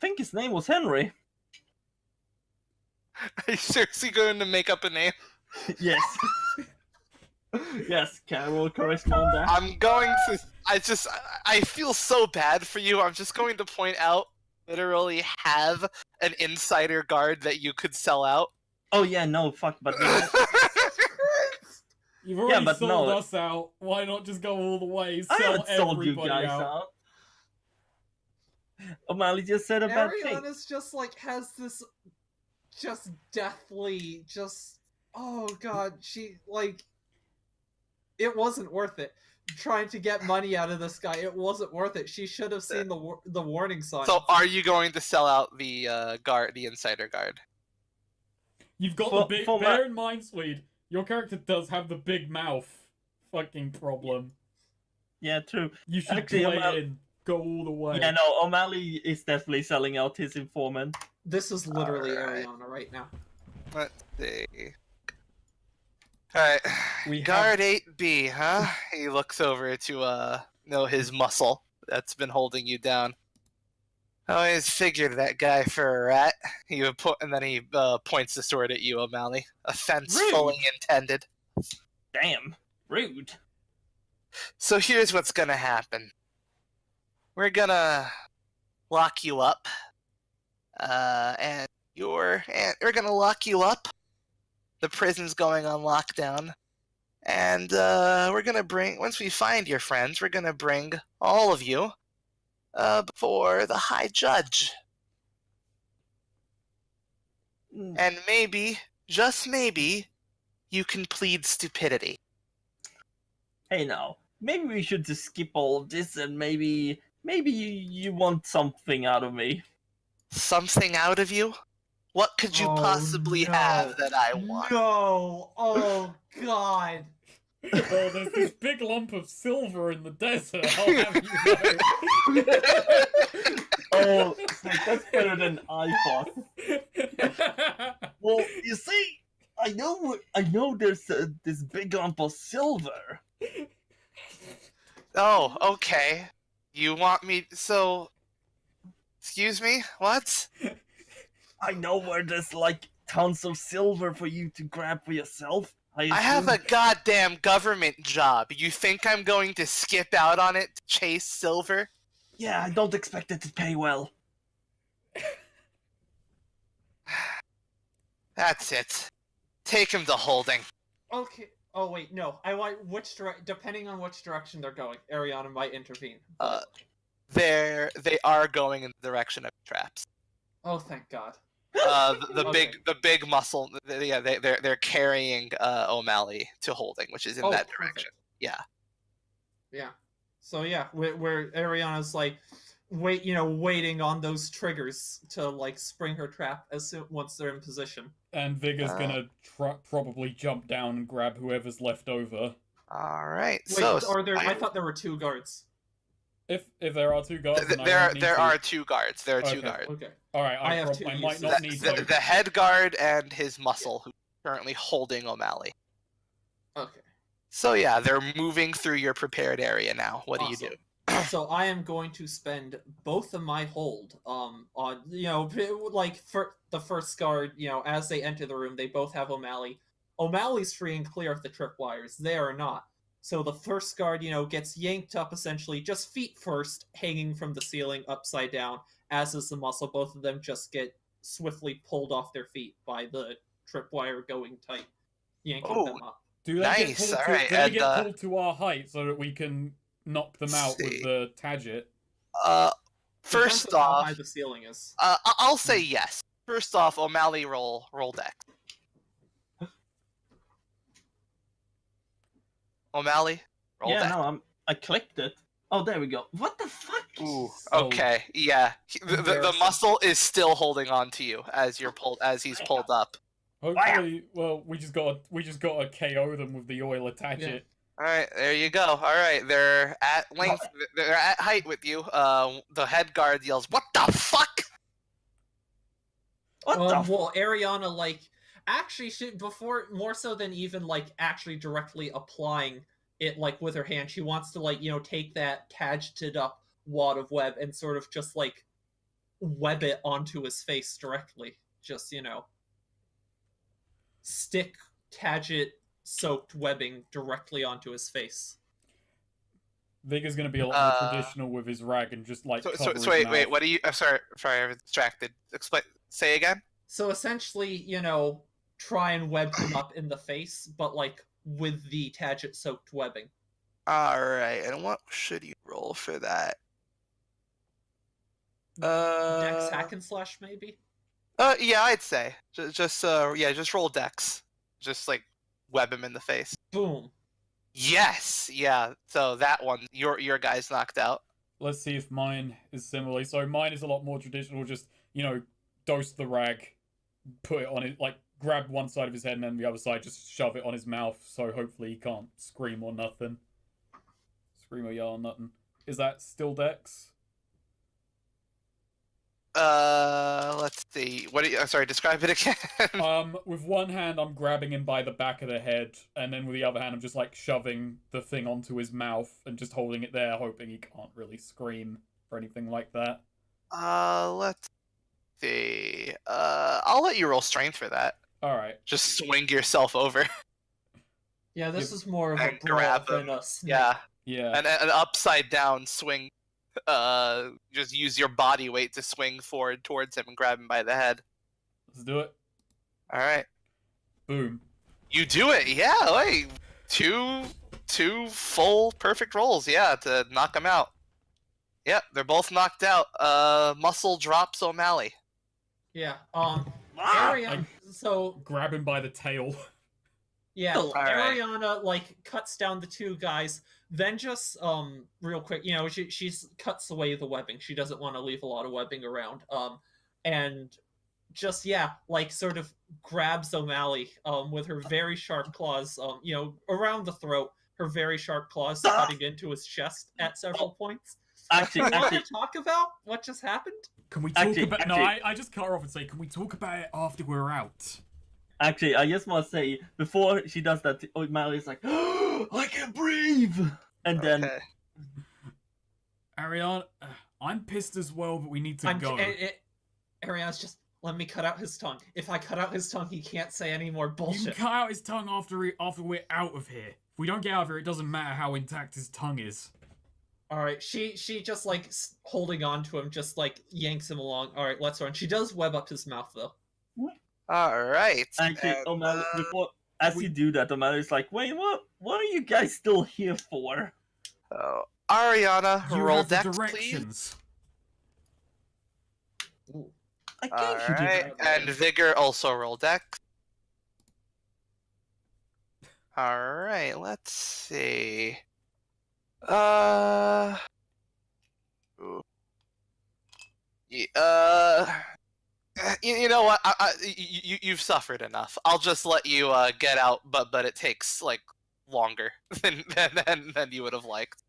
think his name was Henry. Are you seriously going to make up a name? Yes. Yes, can I roll charisma on that? I'm going to... I feel so bad for you. I'm just going to point out, literally have an insider guard that you could sell out. Oh yeah, no, fuck, but You've already but sold no. us out. Why not just go all the way? I Sell haven't sold you everybody guys out. out. O'Malley just said a bad thing. Ariana's just has this just deathly oh god, she it wasn't worth it. Trying to get money out of this guy, it wasn't worth it. She should have seen the warning sign. So are you going to sell out the the insider guard? You've got the big... Bear in mind, Swede, your character does have the big mouth fucking problem. Yeah, true. You should Actually, play it in. Go all the way. Yeah, no, O'Malley is definitely selling out his informant. This is literally Alright. Ariana right now. Let's see. Alright. Guard 8B, huh? He looks over to know his muscle that's been holding you down. I always figured that guy for a rat. And then he points the sword at you, O'Malley. Offense Rude. fully intended. Damn, rude. So here's what's gonna happen. We're gonna lock you up. And we're gonna lock you up. The prison's going on lockdown. And we're gonna once we find your friends, we're gonna bring all of you before the High Judge. And maybe, just maybe, you can plead stupidity. Hey now, maybe we should just skip all of this and maybe you want something out of me. Something out of you? What could you possibly have that I want? No! Oh god! Well, there's this big lump of silver in the desert, I'll have you know. Oh, Snake, that's better than I thought. Well, you see, I know there's this big lump of silver. Oh, okay. You want me so excuse me? What? I know where there's like tons of silver for you to grab for yourself. I have a goddamn government job. You think I'm going to skip out on it to chase silver? Yeah, I don't expect it to pay well. That's it. Take him to holding. Okay. Oh wait, no. I want depending on which direction they're going, Ariana might intervene. They are going in the direction of traps. Oh, thank God. The big muscle. Yeah, they're carrying O'Malley to holding, which is in that direction. Perfect. Yeah. Yeah. So yeah, where Ariana's like, waiting on those triggers to like spring her trap once they're in position. And Vigor's gonna probably jump down and grab whoever's left over. All right. Wait, so are there? I thought there were 2 guards. If there are 2 guards, then there are 2 guards. There are 2 guards. Okay. All right, I have 2 I might uses. not need to. The head guard and his muscle, who's currently holding O'Malley. Okay. So yeah, they're moving through your prepared area now. What do you do? So I am going to spend both of my hold on like for the first guard, as they enter the room, they both have O'Malley. O'Malley's free and clear of the tripwires. They are not. So the first guard, gets yanked up essentially, just feet first, hanging from the ceiling upside down, as is the muscle. Both of them just get swiftly pulled off their feet by the tripwire going tight, yanking them up. Do they Nice. get pulled All right. do they get pulled to our height so that we can knock them out with the Tadget? First Depends on how off, high the ceiling is. I'll say yes. First off, O'Malley roll dex. O'Malley, roll dex. No, I clicked it. Oh, there we go. What the fuck? Ooh, okay, yeah. The muscle is still holding on to you as he's pulled up. Hopefully, well, we just got to KO them with the oil Tadget. Yeah. All right, there you go. All right, they're at length. They're at height with you. The head guard yells, "What the fuck?" Well, Ariana actually before more so than even actually directly applying it with her hand, she wants to take that tadgeted up wad of web and sort of just web it onto his face directly. Just stick Tadget soaked webbing directly onto his face. Vigor's gonna be a lot more traditional with his rag and just cover his wait, mouth. what are you? I'm sorry, I was distracted. Explain. Say again. So essentially, try and web him up in the face, but with the Tadget soaked webbing. All right, and what should you roll for that? Dex hack and slash maybe. Yeah, I'd say just roll dex, just web him in the face. Boom. Yes, yeah. So that one, your guy's knocked out. Let's see if mine is similarly. So mine is a lot more traditional. Just dose the rag, put it on it, grab one side of his head and then the other side, just shove it on his mouth. So hopefully he can't scream or nothing. Scream or yell or nothing. Is that still dex? Let's see. Sorry, describe it again. With one hand, I'm grabbing him by the back of the head, and then with the other hand, I'm just shoving the thing onto his mouth and just holding it there, hoping he can't really scream or anything like that. Let's see. I'll let you roll strength for that. All right. Just swing yourself over. Yeah, this is more of a And brawl grab than him. a snake. Yeah, Yeah. and an upside down swing. Just use your body weight to swing forward towards him and grab him by the head. Let's do it. All right. Boom. You do it, yeah. Like two full perfect rolls, yeah, to knock him out. Yep, they're both knocked out. Muscle drops O'Malley. Yeah. Ariana. So Grab him by the tail. yeah, All right. Ariana cuts down the 2 guys. Then just real quick, she cuts away the webbing. She doesn't want to leave a lot of webbing around. And just like sort of grabs O'Malley with her very sharp claws, around the throat. Her very sharp claws cutting into his chest at several points. Actually, Want to talk about what just happened? Can we talk about? No, I just cut her off and say, can we talk about it after we're out? Actually, I just want to say before she does that, O'Malley's like, oh, I can't breathe, and then Ariana, I'm pissed as well, but we need to go. Ariana's just, let me cut out his tongue. If I cut out his tongue, he can't say any more bullshit. You can cut out his tongue after we're out of here. If we don't get out of here, it doesn't matter how intact his tongue is. All right, she just like holding on to him, just like yanks him along. All right, let's run. She does web up his mouth though. All right. Actually, O'Malley, as you do that, O'Malley's like, wait, what are you guys still here for? Ariana, You roll have the dex, directions. Please. Ooh. I gave you Alright, the and Vigor also roll dex. Alright, let's see. Ooh. You know what? You've suffered enough. I'll just let you get out, but it takes like longer than you would have liked.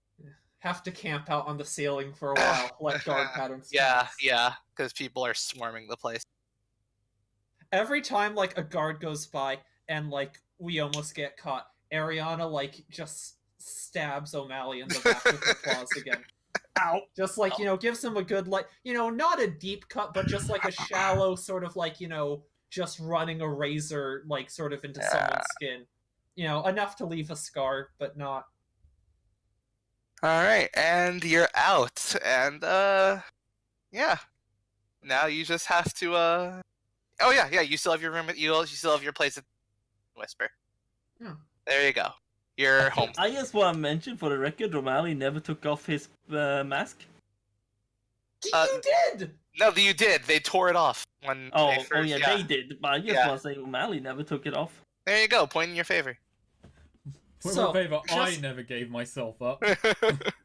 Have to camp out on the ceiling for a while. Let guard patterns. Yeah, because people are swarming the place. Every time like a guard goes by and like we almost get caught, Ariana like just stabs O'Malley in the back with her claws again. Ow. Just like, gives him a good, like, not a deep cut, but just like a shallow sort of like, just running a razor, like, sort of into someone's skin. Enough to leave a scar, but not. Alright, and you're out. And, yeah. Now you just have to, Oh, yeah, you still have your room, you still have your place at Whisper. There you go. You're home. I just want to mention for the record, O'Malley never took off his mask. You did! No, you did. They tore it off when they first, they did. But I just want to say O'Malley never took it off. There you go. Point in your favor. Point in my favor. I never gave myself up.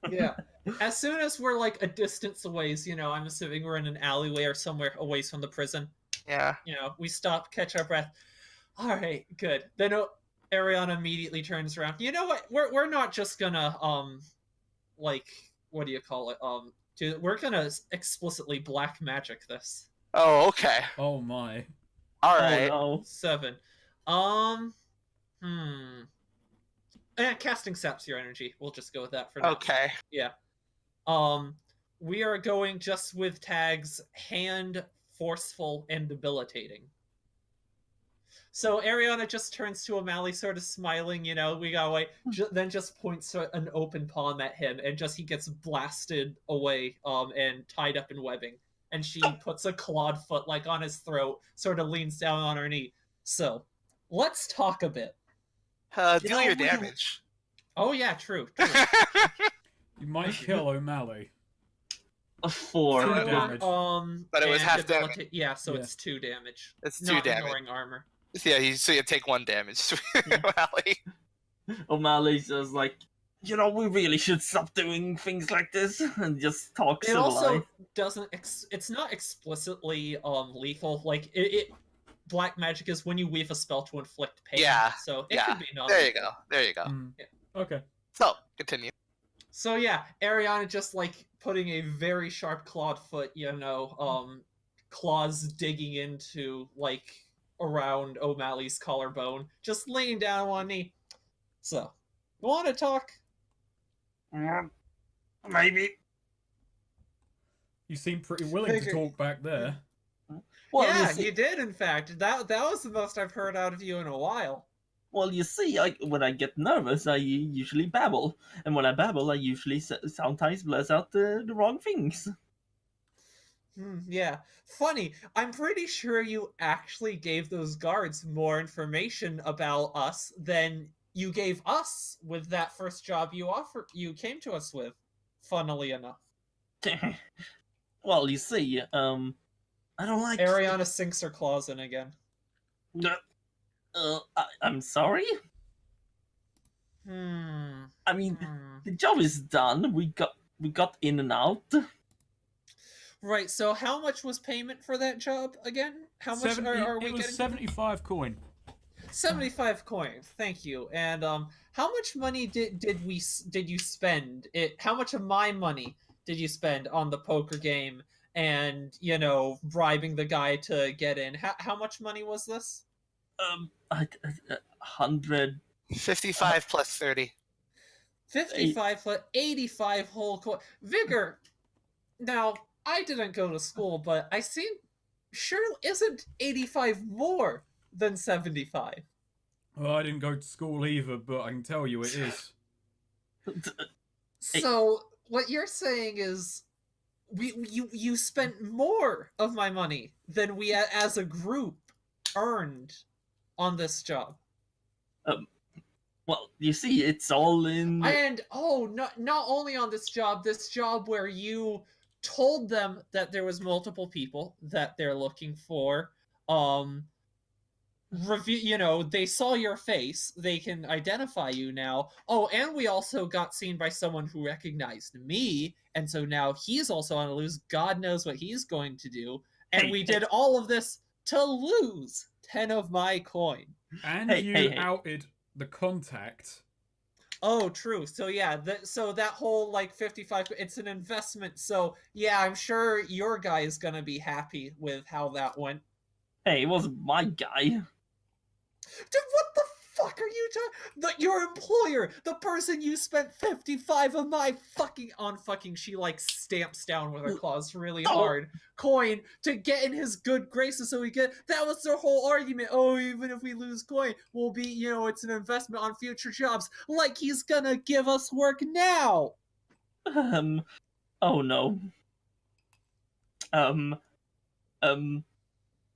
Yeah. As soon as we're like a distance away, I'm assuming we're in an alleyway or somewhere away from the prison. Yeah. We stop, catch our breath. All right, good. Then Ariana immediately turns around. You know what? We're not just gonna like, what do you call it? We're gonna explicitly black magic this. Oh, okay. Oh my. All right. Oh, no. 7. Casting saps your energy. We'll just go with that for now. Okay. Yeah. We are going just with tags hand, forceful, and debilitating. So Ariana just turns to O'Malley, sort of smiling, we got away. Then just points an open palm at him, and he gets blasted away, and tied up in webbing. And she puts a clawed foot like on his throat, sort of leans down on her knee. So, let's talk a bit. Deal your damage. Oh yeah, true. You might kill O'Malley. A 4. 2 damage. But it was half damage. Yeah, so it's 2 damage. It's 2 not damage. Ignoring armor. Yeah, so you take 1 damage. O'Malley. O'Malley's just like, we really should stop doing things like this and just talk It civilized. also doesn't. It's not explicitly lethal. Like black magic is when you weave a spell to inflict pain. Yeah. So it could be non. There you go. Yeah. Okay. So continue. So yeah, Ariana just like putting a very sharp clawed foot, claws digging into like around O'Malley's collarbone, just laying down on one knee. So, want to talk? Maybe. You seem pretty willing to talk back there. Well, yeah, you did. In fact, that was the most I've heard out of you in a while. Well, you see, when I get nervous, I usually babble, and when I babble, I usually sometimes bless out the wrong things. Yeah. Funny, I'm pretty sure you actually gave those guards more information about us than you gave us with that first job you came to us with, funnily enough. Well, you see, I don't like... Ariana sinks her claws in again. I'm sorry? I mean, the job is done. We got in and out. Right. So how much was payment for that job again? How much are we it was getting? 75 coin. 75 coins. Thank you. And how much money did you spend? How much of my money did you spend on the poker game and, bribing the guy to get in? How much money was this? 100. 55 plus 30. 55 plus 85 whole coin. Vigor. Now, I didn't go to school, but I seem sure isn't 85 more than 75. Well, I didn't go to school either, but I can tell you it is. So what you're saying is, you spent more of my money than we as a group earned on this job. Well, you see, it's all in. And not only on this job where you told them that there was multiple people that they're looking for. Review, they saw your face, they can identify you now. Oh, and we also got seen by someone who recognized me, and so now he's also on a lose. God knows what he's going to do. And we did all of this to lose 10 of my coin. And outed the contact. Oh, true. So yeah, so that whole 55, it's an investment. So yeah, I'm sure your guy is gonna be happy with how that went. Hey, it wasn't my guy. Dude, what the fuck are you talking? Your employer, the person you spent 55 of my she stamps down with her claws really hard coin to get in his good graces, so that was their whole argument. Oh, even if we lose coin, we'll be, it's an investment on future jobs. Like he's gonna give us work now. Oh no.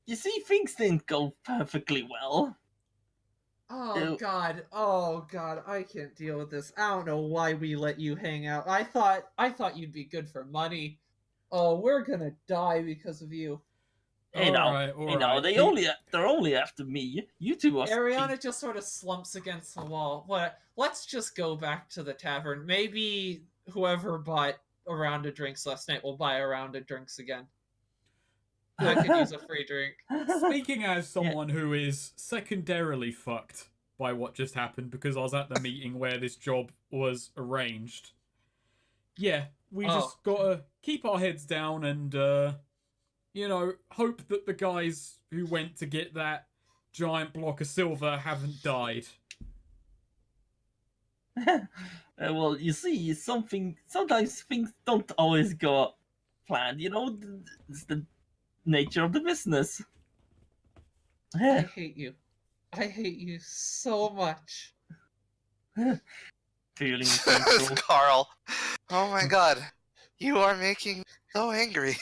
You see, things didn't go perfectly well. Oh god, I can't deal with this. I don't know why we let you hang out. I thought you'd be good for money. Oh, we're gonna die because of you. They're only after me. You two are. Ariana just sort of slumps against the wall. Let's just go back to the tavern. Maybe whoever bought a round of drinks last night will buy a round of drinks again. I could use a free drink. Speaking as someone who is secondarily fucked by what just happened, because I was at the meeting where this job was arranged. Yeah, we just gotta keep our heads down and, hope that the guys who went to get that giant block of silver haven't died. Well, you see, sometimes things don't always go planned. It's the nature of the business. I hate you. I hate you so much. Feeling Carl. Oh my god. You are making me so angry.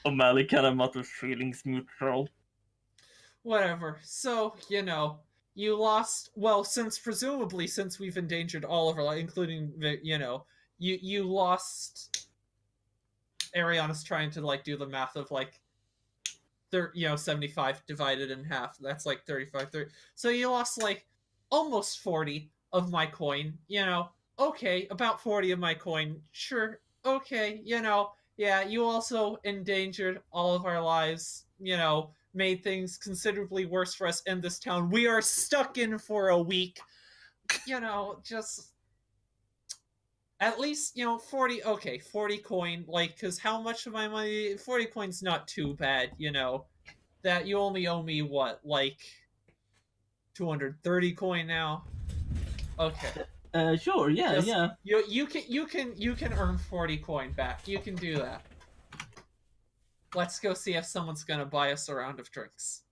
O'Malley kind of mutters feelings neutral. Whatever. So, you lost, since we've endangered all of our life, including, you lost. Ariana's trying to do the math of 75 divided in half. That's 35, 30. So you lost almost 40 of my coin. Okay, about 40 of my coin. Sure. Okay, yeah, you also endangered all of our lives. Made things considerably worse for us in this town. We are stuck in for a week. Just at least, 40, okay, 40 coin, because how much of my money, 40 coin's not too bad, that you only owe me, 230 coin now? Okay. Sure, yeah. You can earn 40 coin back. You can do that. Let's go see if someone's gonna buy us a round of drinks.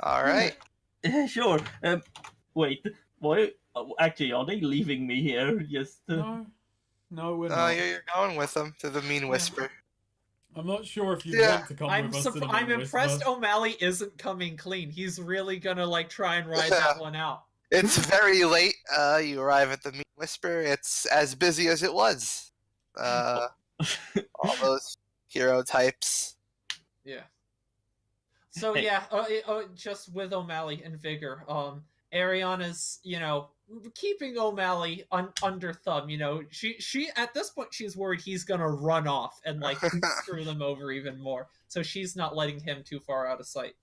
Alright. Sure. Wait, what? Actually, are they leaving me here? Just No, we're not. You're going with them to the mean whisper. I'm not sure if you want to come with us. I'm impressed O'Malley isn't coming clean. He's really gonna try and ride that one out. It's very late. You arrive at the mean whisper. It's as busy as it was. All those hero types. Yeah. So yeah, just with O'Malley and Vigor, Ariana's, keeping O'Malley under thumb. She at this point she's worried he's gonna run off and like screw them over even more. So she's not letting him too far out of sight.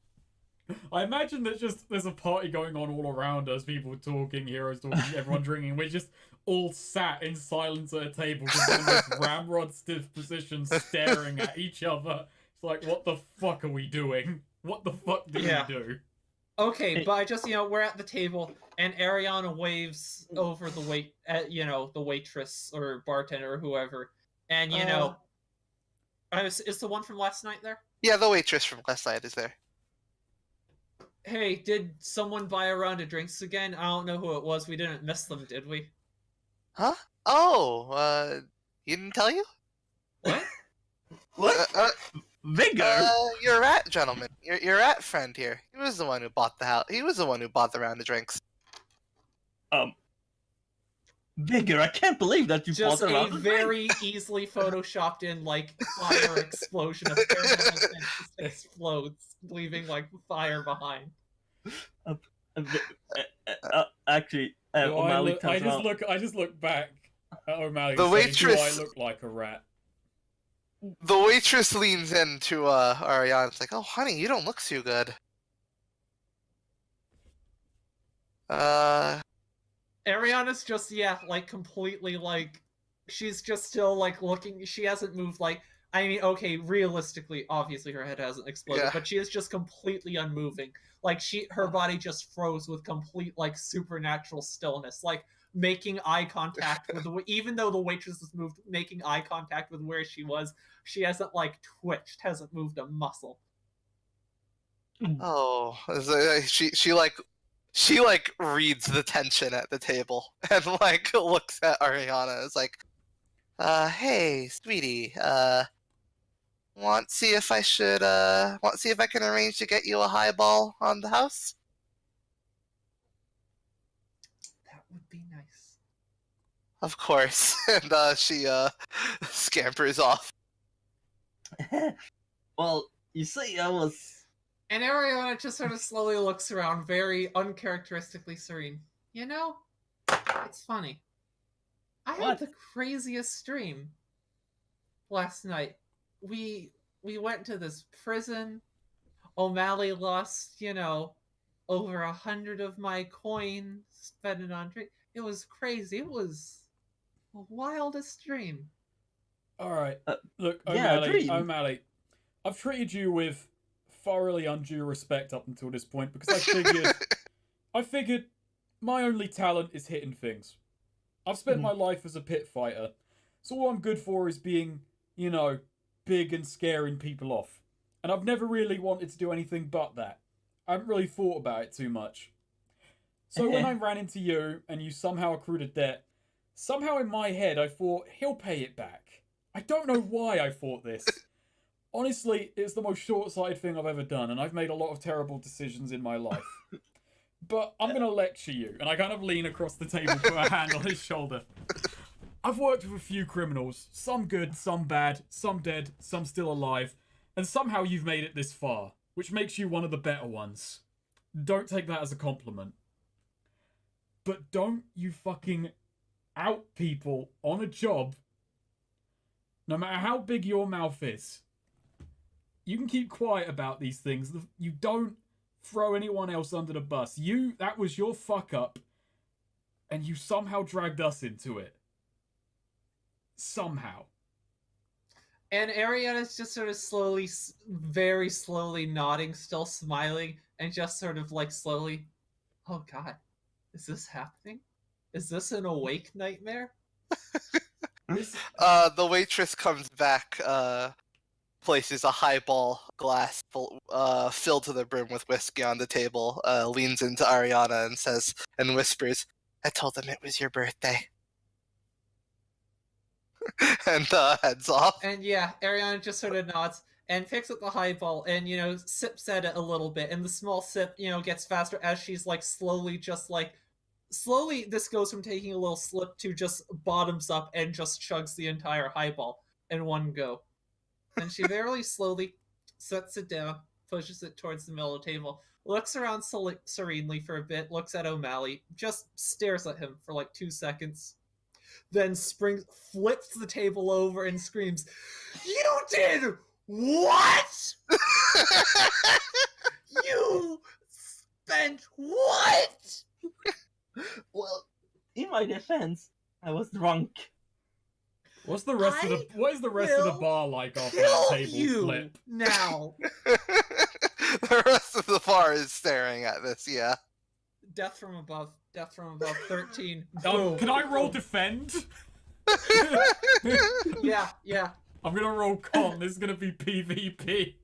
I imagine that just there's a party going on all around us, people talking, heroes talking, everyone drinking. We're just all sat in silence at a table, just in this ramrod stiff position, staring at each other. It's like, what the fuck are we doing? What the fuck do we do? Okay, but I just we're at the table, and Ariana waves over the the waitress or bartender or whoever, and is the one from last night there? Yeah, the waitress from last night is there. Hey, did someone buy a round of drinks again? I don't know who it was. We didn't miss them, did we? Huh? Oh, he didn't tell you? What? What? Vigor? Your rat gentleman. Your rat friend here. He was the one who bought the house. He was the one who bought the round of drinks. Vigor, I can't believe that you just bought a very easily photoshopped in like fire explosion of everyone just explodes, leaving like fire behind. Actually, O'Malley I just look back at O'Malley. The waitress. Do I look like a rat? The waitress leans into Ariana. It's like, "Oh, honey, you don't look too good." Ariana's just like completely like she's just still like looking. She hasn't moved. Like, I mean, okay, realistically, obviously her head hasn't exploded, but she is just completely unmoving. Like her body just froze with complete like supernatural stillness, like making eye contact with even though the waitress has moved, making eye contact with where she was. She hasn't like twitched, hasn't moved a muscle. Oh, she reads the tension at the table and like looks at Ariana. It's like, hey, sweetie, want to see if I can arrange to get you a highball on the house? That would be nice. Of course. And she scampers off. Well, you see, I was. And Ariana just sort of slowly looks around, very uncharacteristically serene. It's funny. I had the craziest dream last night. We went to this prison. O'Malley lost, over 100 of my coins, spent it on drink. It was crazy. It was the wildest dream. All right, look, O'Malley, I've treated you with thoroughly undue respect up until this point because I figured my only talent is hitting things. I've spent my life as a pit fighter, so all I'm good for is being, big and scaring people off. And I've never really wanted to do anything but that. I haven't really thought about it too much. So when I ran into you and you somehow accrued a debt, somehow in my head I thought, he'll pay it back. I don't know why I thought this. Honestly, it's the most short-sighted thing I've ever done, and I've made a lot of terrible decisions in my life. But I'm going to lecture you, and I kind of lean across the table, put a hand on his shoulder. I've worked with a few criminals, some good, some bad, some dead, some still alive, and somehow you've made it this far, which makes you one of the better ones. Don't take that as a compliment. But don't you fucking out people on a job, no matter how big your mouth is. You can keep quiet about these things. You don't throw anyone else under the bus. That was your fuck up, and you somehow dragged us into it. Somehow. And Ariana's just sort of slowly, very slowly nodding, still smiling, and just sort of like slowly, oh god, is this happening? Is this an awake nightmare? The waitress comes back, places a highball glass filled to the brim with whiskey on the table, leans into Ariana and says, and whispers, "I told them it was your birthday." And heads off. And yeah, Ariana just sort of nods and picks up the highball and, sips at it a little bit. And the small sip, gets faster as she's like slowly this goes from taking a little slip to just bottoms up and just chugs the entire highball in one go. And she very slowly sets it down, pushes it towards the middle of the table, looks around serenely for a bit, looks at O'Malley, just stares at him for like 2 seconds, then flips the table over and screams, "You did what? You spent what?" Well, in my defense, I was drunk. What is the rest of the bar like after that Kill table you flip? now. The rest of the bar is staring at this, yeah. Death from above. 13. Can I roll defend? Yeah. I'm gonna roll con. This is gonna be PvP.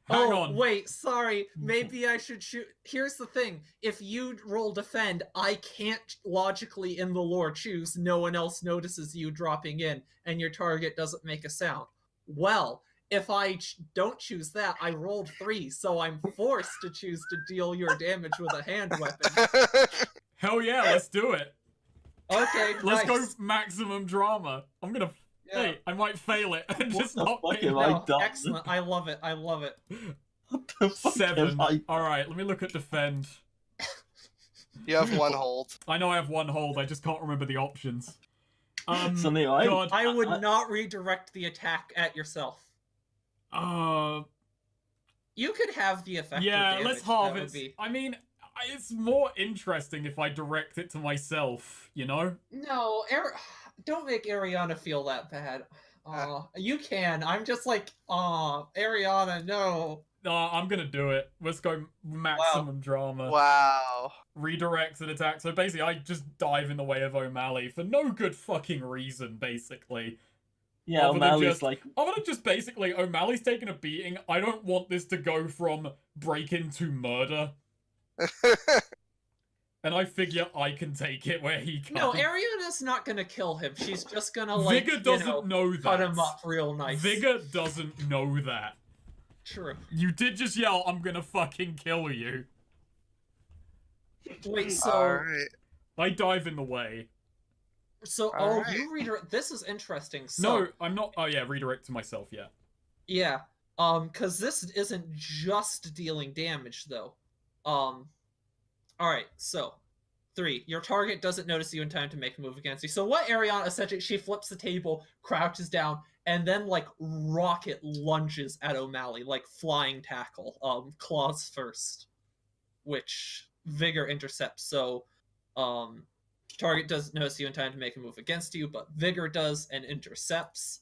Hang on. Wait, sorry. Maybe I should shoot. Here's the thing. If you roll defend, I can't logically in the lore choose no one else notices you dropping in and your target doesn't make a sound. Well, if I don't choose that, I rolled 3, so I'm forced to choose to deal your damage with a hand weapon. Hell yeah, let's do it. Okay, Let's go nice. maximum drama. I'm gonna. Yeah. Hey, I might fail it and What just the not fuck make am it. I No, done? excellent. I love it. What the fuck 7. am I- Alright, let me look at defend. You have 1 hold. I know I have 1 hold, I just can't remember the options. So Neo, God. I would not redirect the attack at yourself. You could have the effect. Yeah, let's halve that it. would be... I mean, it's more interesting if I direct it to myself, you know? No, don't make Ariana feel that bad. You can. I'm just like, Ariana, no. I'm gonna do it. Let's go maximum drama. Wow. Redirect an attack. So basically, I just dive in the way of O'Malley for no good fucking reason, basically. yeah, Other than O'Malley's just- like, Other than just basically, O'Malley's taking a beating. I don't want this to go from break-in to murder. And I figure I can take it where he can't. No, Ariana's not gonna kill him. She's just gonna, like, Vigor doesn't know that. cut him up real nice. Vigor doesn't know that. True. You did just yell, "I'm gonna fucking kill you." Wait, so... Alright. I dive in the way. Alright. you redirect... This is interesting. So, No, I'm not. Oh yeah, redirect to myself, yeah. yeah. Because this isn't just dealing damage, though. Alright, so... 3. Your target doesn't notice you in time to make a move against you. So what Ariana, essentially, she flips the table, crouches down, and then, like, rocket lunges at O'Malley, like flying tackle. Claws first. Which Vigor intercepts, so... Target doesn't notice you in time to make a move against you, but Vigor does and intercepts.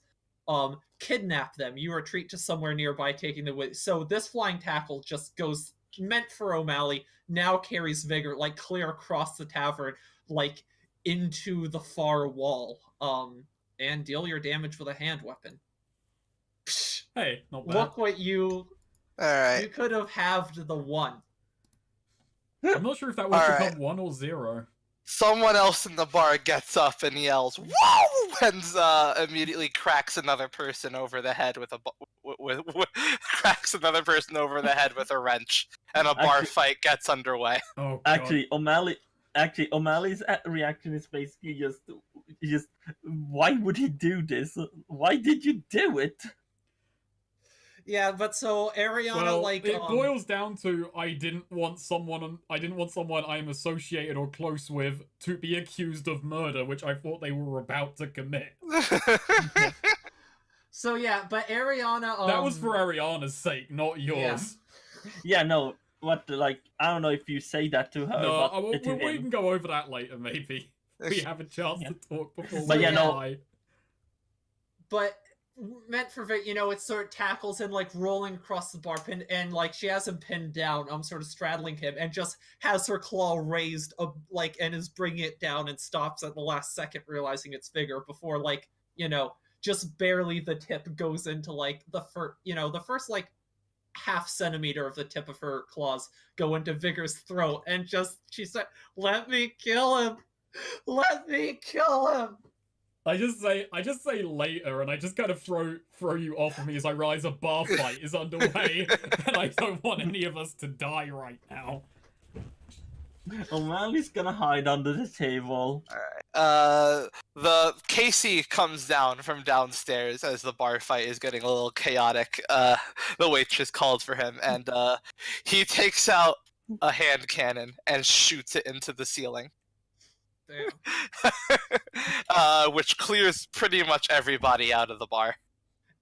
Kidnap them. You retreat to somewhere nearby, taking the way. So this flying tackle just goes... meant for O'Malley, now carries Vigor, like, clear across the tavern, like, into the far wall. And deal your damage with a hand weapon. Psh, Hey, not bad. look what you Alright. could have halved the 1. I'm not sure if that would Alright. become 1 or 0. Someone else in the bar gets up and yells, "Whoa!" and immediately cracks another person over the head with a cracks another person over the head with a wrench, and a bar Actually- fight gets underway. Oh god. actually, O'Malley's reaction is basically just, why would he do this? Why did you do it? Yeah, but so Ariana, well, like... it boils down to I didn't want someone I am associated or close with to be accused of murder, which I thought they were about to commit. So yeah, but Ariana... That was for Ariana's sake, not yours. Yeah, no, like, I don't know if you say that to her, No, but to we him. can go over that later, maybe. We have a chance Yeah. to talk before But we yeah, no. die. But meant for Vic, it sort of tackles him, like, rolling across the bar, and like, she has him pinned down, sort of straddling him, and just has her claw raised, like, and is bringing it down, and stops at the last second, realizing it's Vigor, before, like, just barely the tip goes into, like, the first, like, half centimeter of the tip of her claws go into Vigor's throat, and she said, "Let me kill him! Let me kill him!" I just say later, and I just kind of throw you off of me as I realize a bar fight is underway, and I don't want any of us to die right now. O'Malley's gonna hide under the table. The Casey comes down from downstairs as the bar fight is getting a little chaotic. The waitress called for him, and he takes out a hand cannon and shoots it into the ceiling. Damn. Which clears pretty much everybody out of the bar.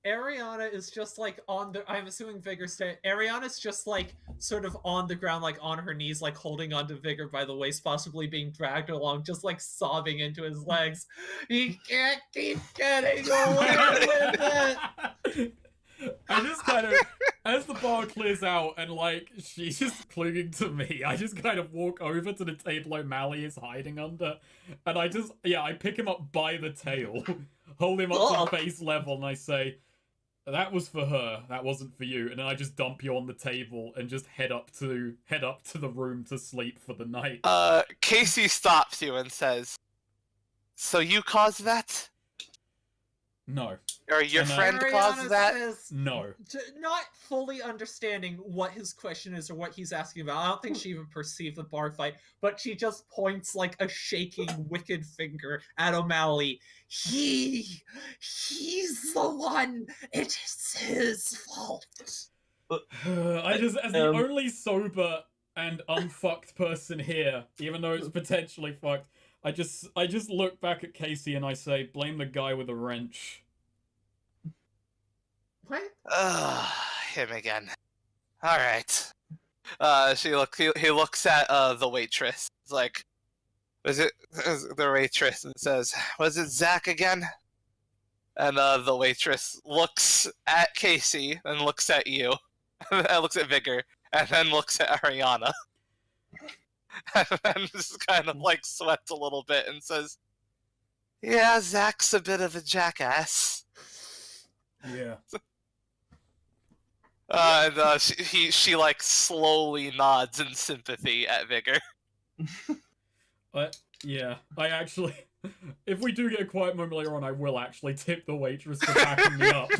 Ariana is just like on the. I'm assuming Vigor's staying. Ariana's just like sort of on the ground, like on her knees, like holding onto Vigor by the waist, possibly being dragged along, just like sobbing into his legs. He can't keep getting away with it. I just kind of, as the bar clears out and like she's just clinging to me, I just kind of walk over to the table O'Malley is hiding under, and I pick him up by the tail, hold him up to face level, and I say, "That was for her. That wasn't for you." And then I just dump you on the table and just head up to the room to sleep for the night. Casey stops you and says, "So you caused that? No. Or your friend caused Ariana that?" says, No. not fully understanding what his question is or what he's asking about. I don't think she even perceived the bar fight, but she just points like a shaking, wicked finger at O'Malley. He's the one. It is his fault. I just, as the only sober and unfucked person here, even though it's potentially fucked, I just look back at Casey and I say, blame the guy with a wrench. What? Him again. All right. He looks at the waitress. It's like, was it the waitress, and says, "Was it Zach again?" And the waitress looks at Casey and looks at you, and looks at Vigor, and then looks at Ariana, and then just kind of like sweats a little bit and says, "Yeah, Zach's a bit of a jackass." Yeah. And she like slowly nods in sympathy at Vigor. Yeah, I actually, if we do get a quiet moment later on, I will actually tip the waitress for backing me up.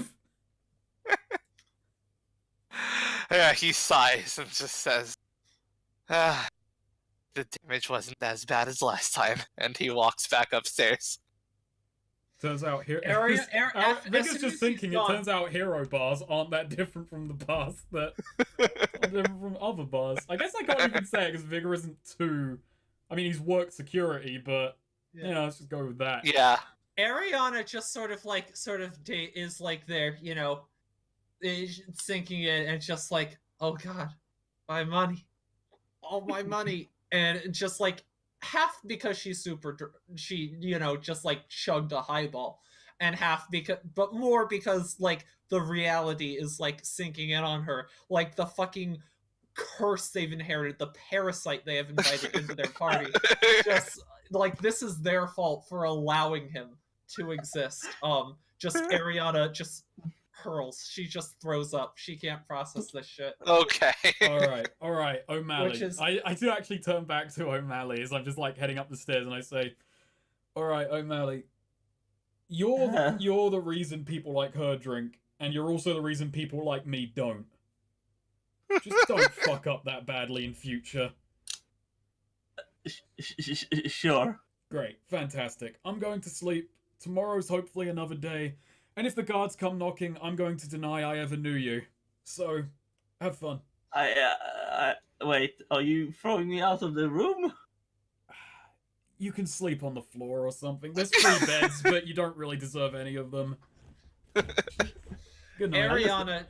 Yeah, he sighs and just says, "The damage wasn't as bad as last time," and he walks back upstairs. Turns out Vigor's just thinking. It turns out hero bars aren't that different from the bars that are different from other bars. I guess I can't even say it because Vigor isn't too. I mean, he's worked security, but let's just go with that. Yeah. Ariana just sort of is like there, is sinking in and just like, oh god, my money, all my money, and just like half because she's she just like chugged a highball, and half but more because like the reality is like sinking in on her, like the fucking curse they've inherited, the parasite they have invited into their party. Just like this is their fault for allowing him to exist. Just Ariana just hurls. She just throws up. She can't process this shit. Okay. All right, O'Malley. I do actually turn back to O'Malley as I'm just like heading up the stairs, and I say, "All right, O'Malley, you're the reason people like her drink, and you're also the reason people like me don't. Just don't fuck up that badly in future." Sure. Great, fantastic. I'm going to sleep. Tomorrow's hopefully another day. And if the guards come knocking, I'm going to deny I ever knew you. So, have fun. Wait, are you throwing me out of the room? You can sleep on the floor or something. There's 3 beds, but you don't really deserve any of them. Good night. Ariana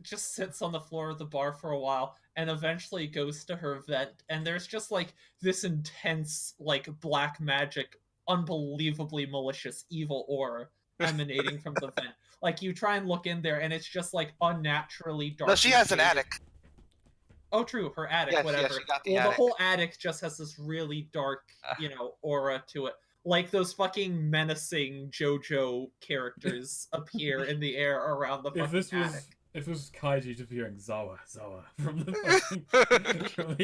just sits on the floor of the bar for a while and eventually goes to her vent, and there's just like this intense like black magic, unbelievably malicious evil aura emanating from the vent. Like you try and look in there and it's just like unnaturally dark. No, she has an attic. Oh true, her attic, Yeah, whatever. she got the The attic. whole attic just has this really dark, aura to it. Like those fucking menacing JoJo characters appear in the air around the fucking attic. If it was Kaiji just hearing Zawa from the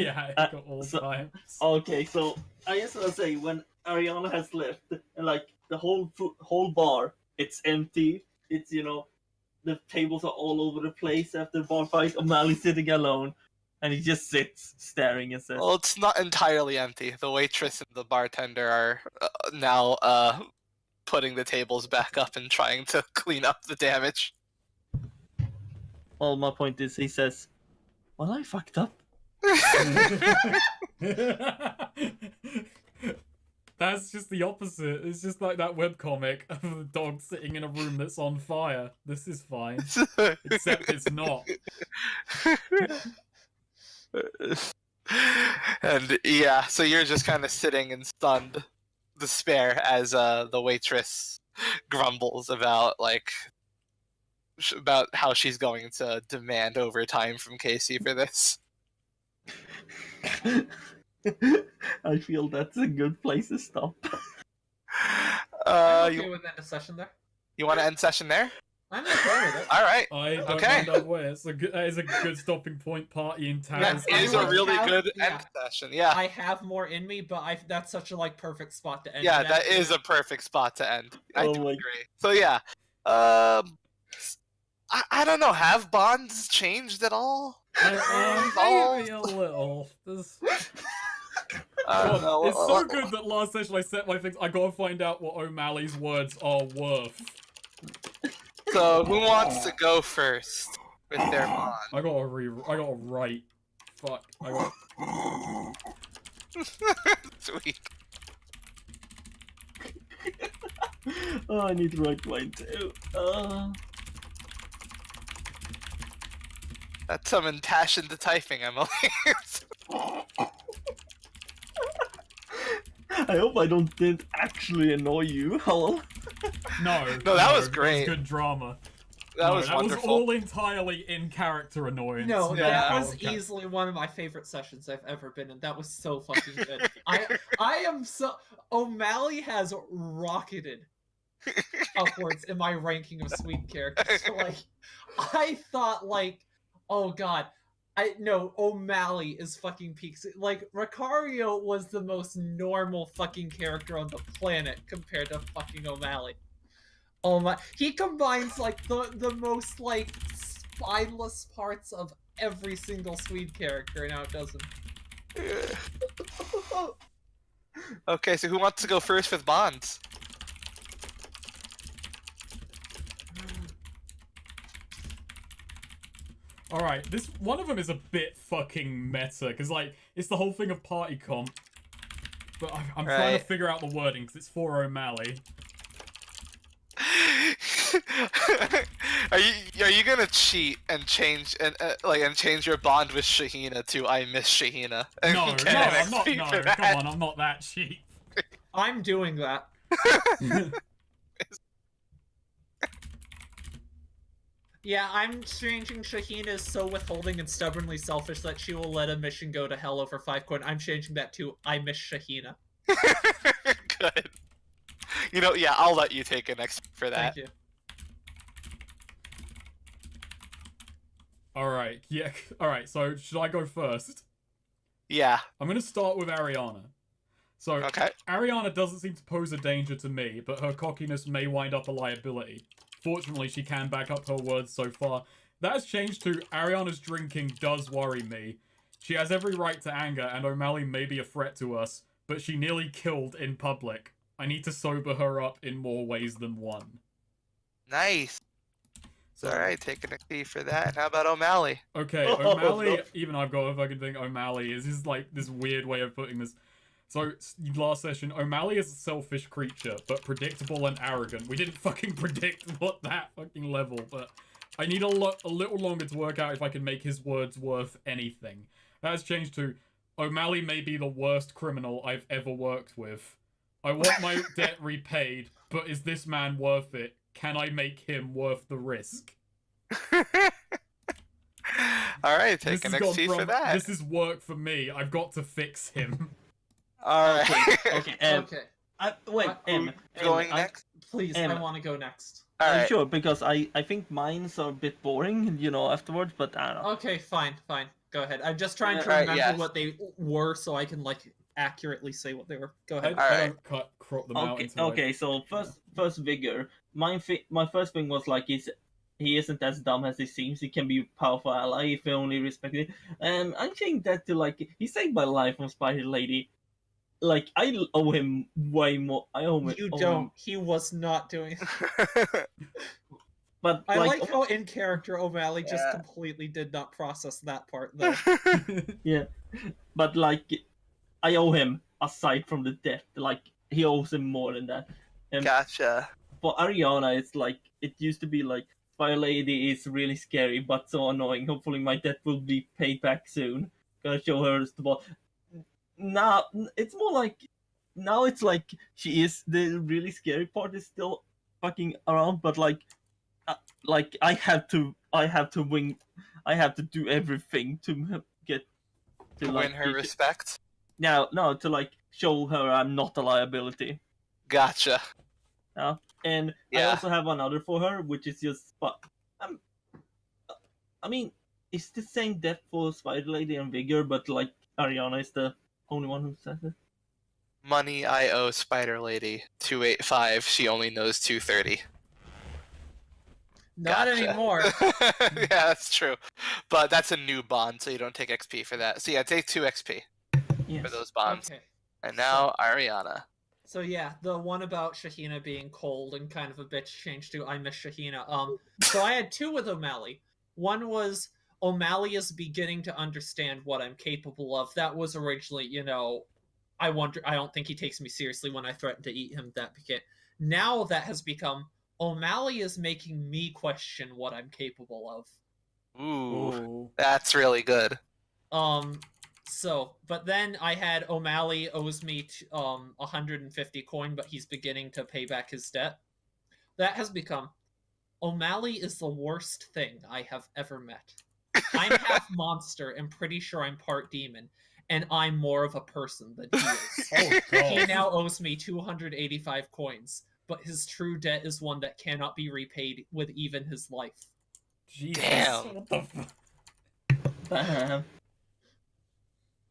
attic at all times. Okay, so I just want to say, when Ariana has left, and like the whole bar, it's empty. It's the tables are all over the place after the bar fight. O'Malley's sitting alone, and he just sits staring and says, Well, it's not entirely empty. The waitress and the bartender are now putting the tables back up and trying to clean up the damage. well, my point is, he says, "Well, I fucked up." That's just the opposite. It's just like that webcomic of the dog sitting in a room that's on fire. This is fine. Except it's not. And yeah, so you're just kind of sitting in stunned despair as the waitress grumbles about about how she's going to demand overtime from Casey for this. I feel that's a good place to stop. I'm okay with end of session there. You want to end session there? I'm okay with it. All right. I don't Okay. mind either way. That is a good stopping point. Party in town. That is a really good end session. Yeah. I have more in me, but that's such a perfect spot to end. Yeah, that is a perfect spot to end. I do my- agree. So yeah, I don't know. Have bonds changed at all? Maybe a little. No, It's so good that last session I set my things. I gotta find out what O'Malley's words are worth. So who wants to go first with their bond? I gotta write. Fuck. I got. Sweet. Oh, I need to write mine too. That's some impassioned typing, Emily. I hope I didn't actually annoy you, Hull. No, that was great. Good drama. That was that wonderful. was all entirely in character annoyance. No, Yeah. that out was of character. easily one of my favorite sessions I've ever been in. That was so fucking good. I am so O'Malley has rocketed upwards in my ranking of sweet characters. I thought oh god. O'Malley is fucking peaks. Ricario was the most normal fucking character on the planet compared to fucking O'Malley. Oh my, he combines the most spineless parts of every single Swede character. Now it doesn't. Okay, so who wants to go first with bonds? Alright, this one of them is a bit fucking meta, because it's the whole thing of party comp. But I'm trying to Right. figure out the wording, because it's for O'Malley. Are you gonna cheat and change and change your bond with Shahina to I miss Shahina? and No, get no, an I'm not. XP No, for come that? on, I'm not that cheap. I'm doing that. Yeah, I'm changing Shahina is so withholding and stubbornly selfish that she will let a mission go to hell over 5 coin. I'm changing that to I miss Shahina. Good. Yeah, I'll let you take an XP for that. Thank you. Alright, yeah. Alright, so should I go first? Yeah. I'm gonna start with Ariana. So, Okay. Ariana doesn't seem to pose a danger to me, but her cockiness may wind up a liability. Fortunately, she can back up her words so far. That has changed to Ariana's drinking does worry me. She has every right to anger, and O'Malley may be a threat to us, but she nearly killed in public. I need to sober her up in more ways than one. Nice. Alright, take an XP for that. And how about O'Malley? Okay, Oh, O'Malley, no. even I've got a fucking thing, O'Malley is this weird way of putting this. So, last session, O'Malley is a selfish creature, but predictable and arrogant. We didn't fucking predict what that fucking level, but I need a little longer to work out if I can make his words worth anything. That has changed to, O'Malley may be the worst criminal I've ever worked with. I want my debt repaid, but is this man worth it? Can I make him worth the risk? Alright, take This an has gone XP for from, that. this is work for me. I've got to fix him. Alright. Okay. Okay, Wait, Who Going I- next? please, I want to go next. Alright. Sure, because I think mine's are a bit boring, afterwards, but I don't know. Okay, fine. Go ahead. I'm just trying to Alright, remember yes. what they were so I can accurately say what they were. Go I, ahead. I don't crop them out Okay, until okay. So first vigor. My first thing was he isn't as dumb as he seems. He can be a powerful ally if he only respected. I'm changing that to he saved my life from Spider Lady. I owe him way more. I owe him. You owe don't. him- He was not doing. but I like, like how in character O'Malley just Yeah. completely did not process that part though. yeah, but like, I owe him aside from the debt. Like, he owes him more than that. And Gotcha. for Ariana, it's like it used to be like Fire Lady is really scary but so annoying. Hopefully, my debt will be paid back soon. Gotta show her the ball. Now it's more like now it's like she is the really scary part is still fucking around, but like I have to win. I have to do everything to get to like Win her respect. no, to like show her I'm not a liability. Gotcha. And I Yeah. also have another for her, which is just, but I mean, it's the same depth for Spider Lady and Vigor, but like Ariana is the only one who says it. Money I owe Spider Lady 285. She only knows 230. Not Gotcha. anymore. Yeah, that's true. But that's a new bond, so you don't take XP for that. So yeah, take 2 XP Yes. for those bonds. Okay. And now Ariana. So yeah, the one about Shahina being cold and kind of a bitch changed to I miss Shahina. So I had two with O'Malley. One was O'Malley is beginning to understand what I'm capable of. That was originally, I don't think he takes me seriously when I threaten to eat him. Now that has become O'Malley is making me question what I'm capable of. Ooh, that's really good. But then I had O'Malley owes me 150 coin, but he's beginning to pay back his debt. That has become O'Malley is the worst thing I have ever met. I'm half monster and pretty sure I'm part demon, and I'm more of a person than he is. Oh, God. He now owes me 285 coins, but his true debt is one that cannot be repaid with even his life. Jesus. Damn. What the fuck?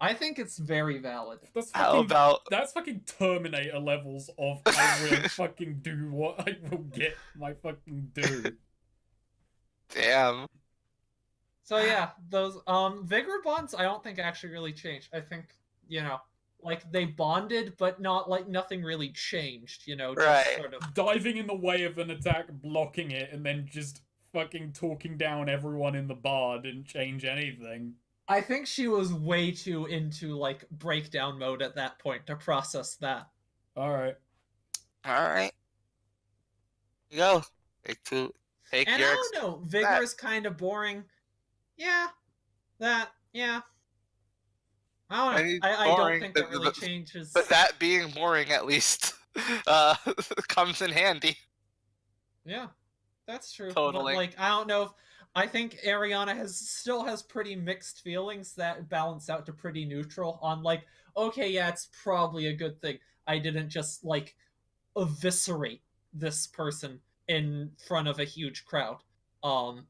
I think it's very valid. That's How fucking, about that's fucking Terminator levels of I will fucking do what I will get my fucking do. damn? So yeah, those vigor bonds I don't think actually really changed. I think, like they bonded but not like nothing really changed, just Right. sort of Diving in the way of an attack, blocking it, and then just fucking talking down everyone in the bar didn't change anything. I think she was way too into like breakdown mode at that point to process that. Alright. Alright. Go. Take And your I don't know, vigor is kind of boring. Yeah. I don't know. I don't boring, think that really changes. But that being boring at least comes in handy. Yeah, that's true. Totally. But like, I don't know if I think Ariana still has pretty mixed feelings that balance out to pretty neutral on like, okay, yeah, it's probably a good thing I didn't just like eviscerate this person in front of a huge crowd.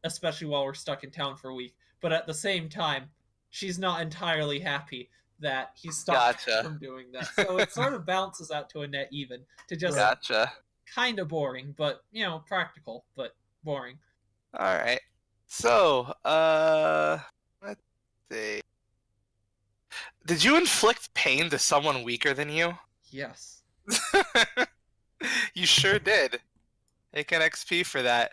Especially while we're stuck in town for a week. But at the same time, she's not entirely happy that he stopped Gotcha. from doing that. So it sort of balances out to a net even to just Gotcha. kind of boring, but practical, but boring. All right. So, let's see. Did you inflict pain to someone weaker than you? Yes. You sure did. Take an XP for that.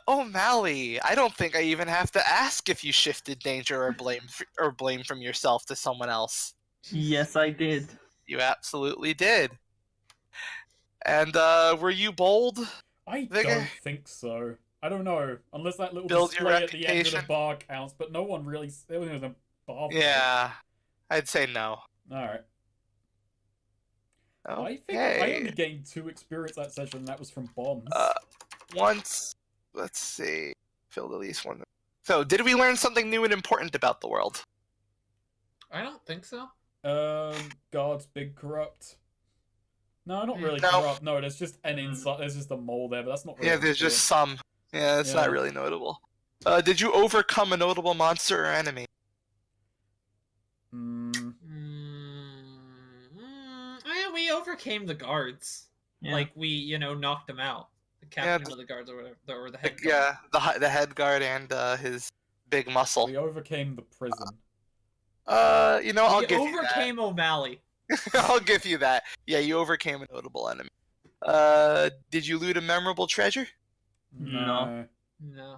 O'Malley, I don't think I even have to ask if you shifted danger or blame from yourself to someone else. Yes, I did. You absolutely did. And were you bold? I Vigor? don't think so. I don't know. Unless that little Build your display at the end of the reputation? bar counts, but no one really... It was a bar. Yeah, I'd say no. Alright. Okay. I think I only gained 2 experience that session, and that was from bombs. Once, let's see, filled at least one. So, did we learn something new and important about the world? I don't think so. Guards big corrupt. No, not really No. corrupt. No, there's just an inside. There's just a mole there, but that's not really. Yeah, there's just some. Yeah, it's not Yeah. really notable. Did you overcome a notable monster or enemy? We overcame the guards. Yeah. Like we, knocked them out. The captain of the guards or whatever, or the head. Yeah, the head guard and his big muscle. We overcame the prison. I'll We give you that. overcame O'Malley. I'll give you that. Yeah, you overcame a notable enemy. Did you loot a memorable treasure? No. No.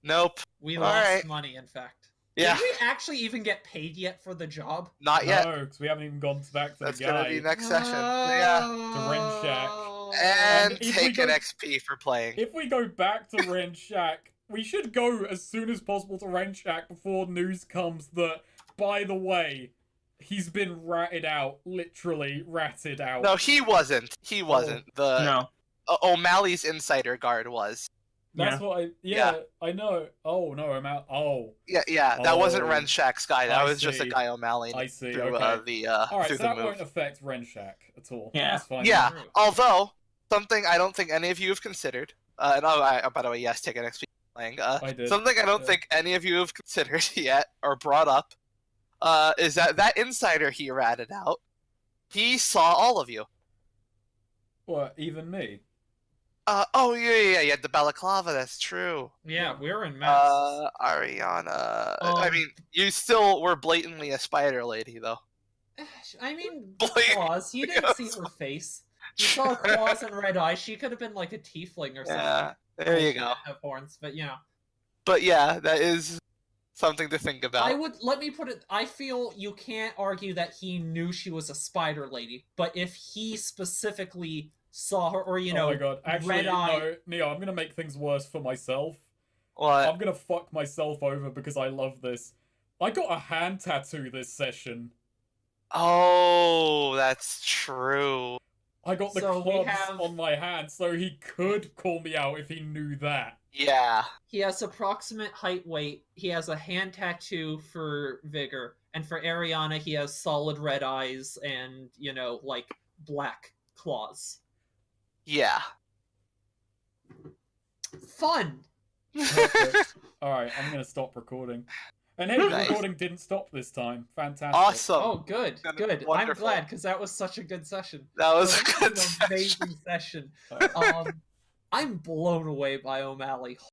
Nope. We All lost right. money, in fact. Yeah. Did we actually even get paid yet for the job? Not yet. No, because we haven't even gone back to That's the guy. gonna be next session. So yeah. To Ren Shack. And if we take an go- XP for playing. If we go back to Ren Shack, we should go as soon as possible to Ren Shack before news comes that, by the way, he's been ratted out. Literally ratted out. No, he wasn't. He wasn't. The No. O'Malley's insider guard was. That's what I... Yeah, I know. Oh, no, I'm out. Oh, Yeah. That wasn't Oh, Ren Shack's guy. That I was just a see. guy O'Malley I see, through okay. the Alright, through so the that move. won't affect Ren Shack at all. Yeah. That's fine. Yeah. True. Although something I don't think any of you have considered. And by the way, yes, take an XP playing. I did. Something I don't Yeah. think any of you have considered yet or brought up is that insider he ratted out. He saw all of you. What, even me? Oh yeah, the balaclava. That's true. Yeah, we're in masks. Ariana. I mean, you still were blatantly a spider lady, though. I mean, Blake- claws. You didn't see her face. You saw claws and red eyes. She could have been like a tiefling or something. Yeah, there you She go. didn't have horns, but yeah. But yeah, that is something to think about. Let me put it. I feel you can't argue that he knew she was a spider lady, but if he specifically saw her, or Oh my god. Actually, red eye. no, Neo, I'm gonna make things worse for myself. What? I'm gonna fuck myself over because I love this. I got a hand tattoo this session. Oh, that's true. I got the So we clubs have- on my hand, so he could call me out if he knew that. Yeah. He has approximate height weight. He has a hand tattoo for Vigor, and for Ariana, he has solid red eyes and like black claws. Yeah. Fun. Perfect. Alright, I'm gonna stop recording. And hey, the Nice. recording didn't stop this time. Fantastic. Awesome. Oh, good, Good. good. Wonderful. I'm glad because that was such a good session. That was So a that good was an session. amazing session. Alright. I'm blown away by O'Malley.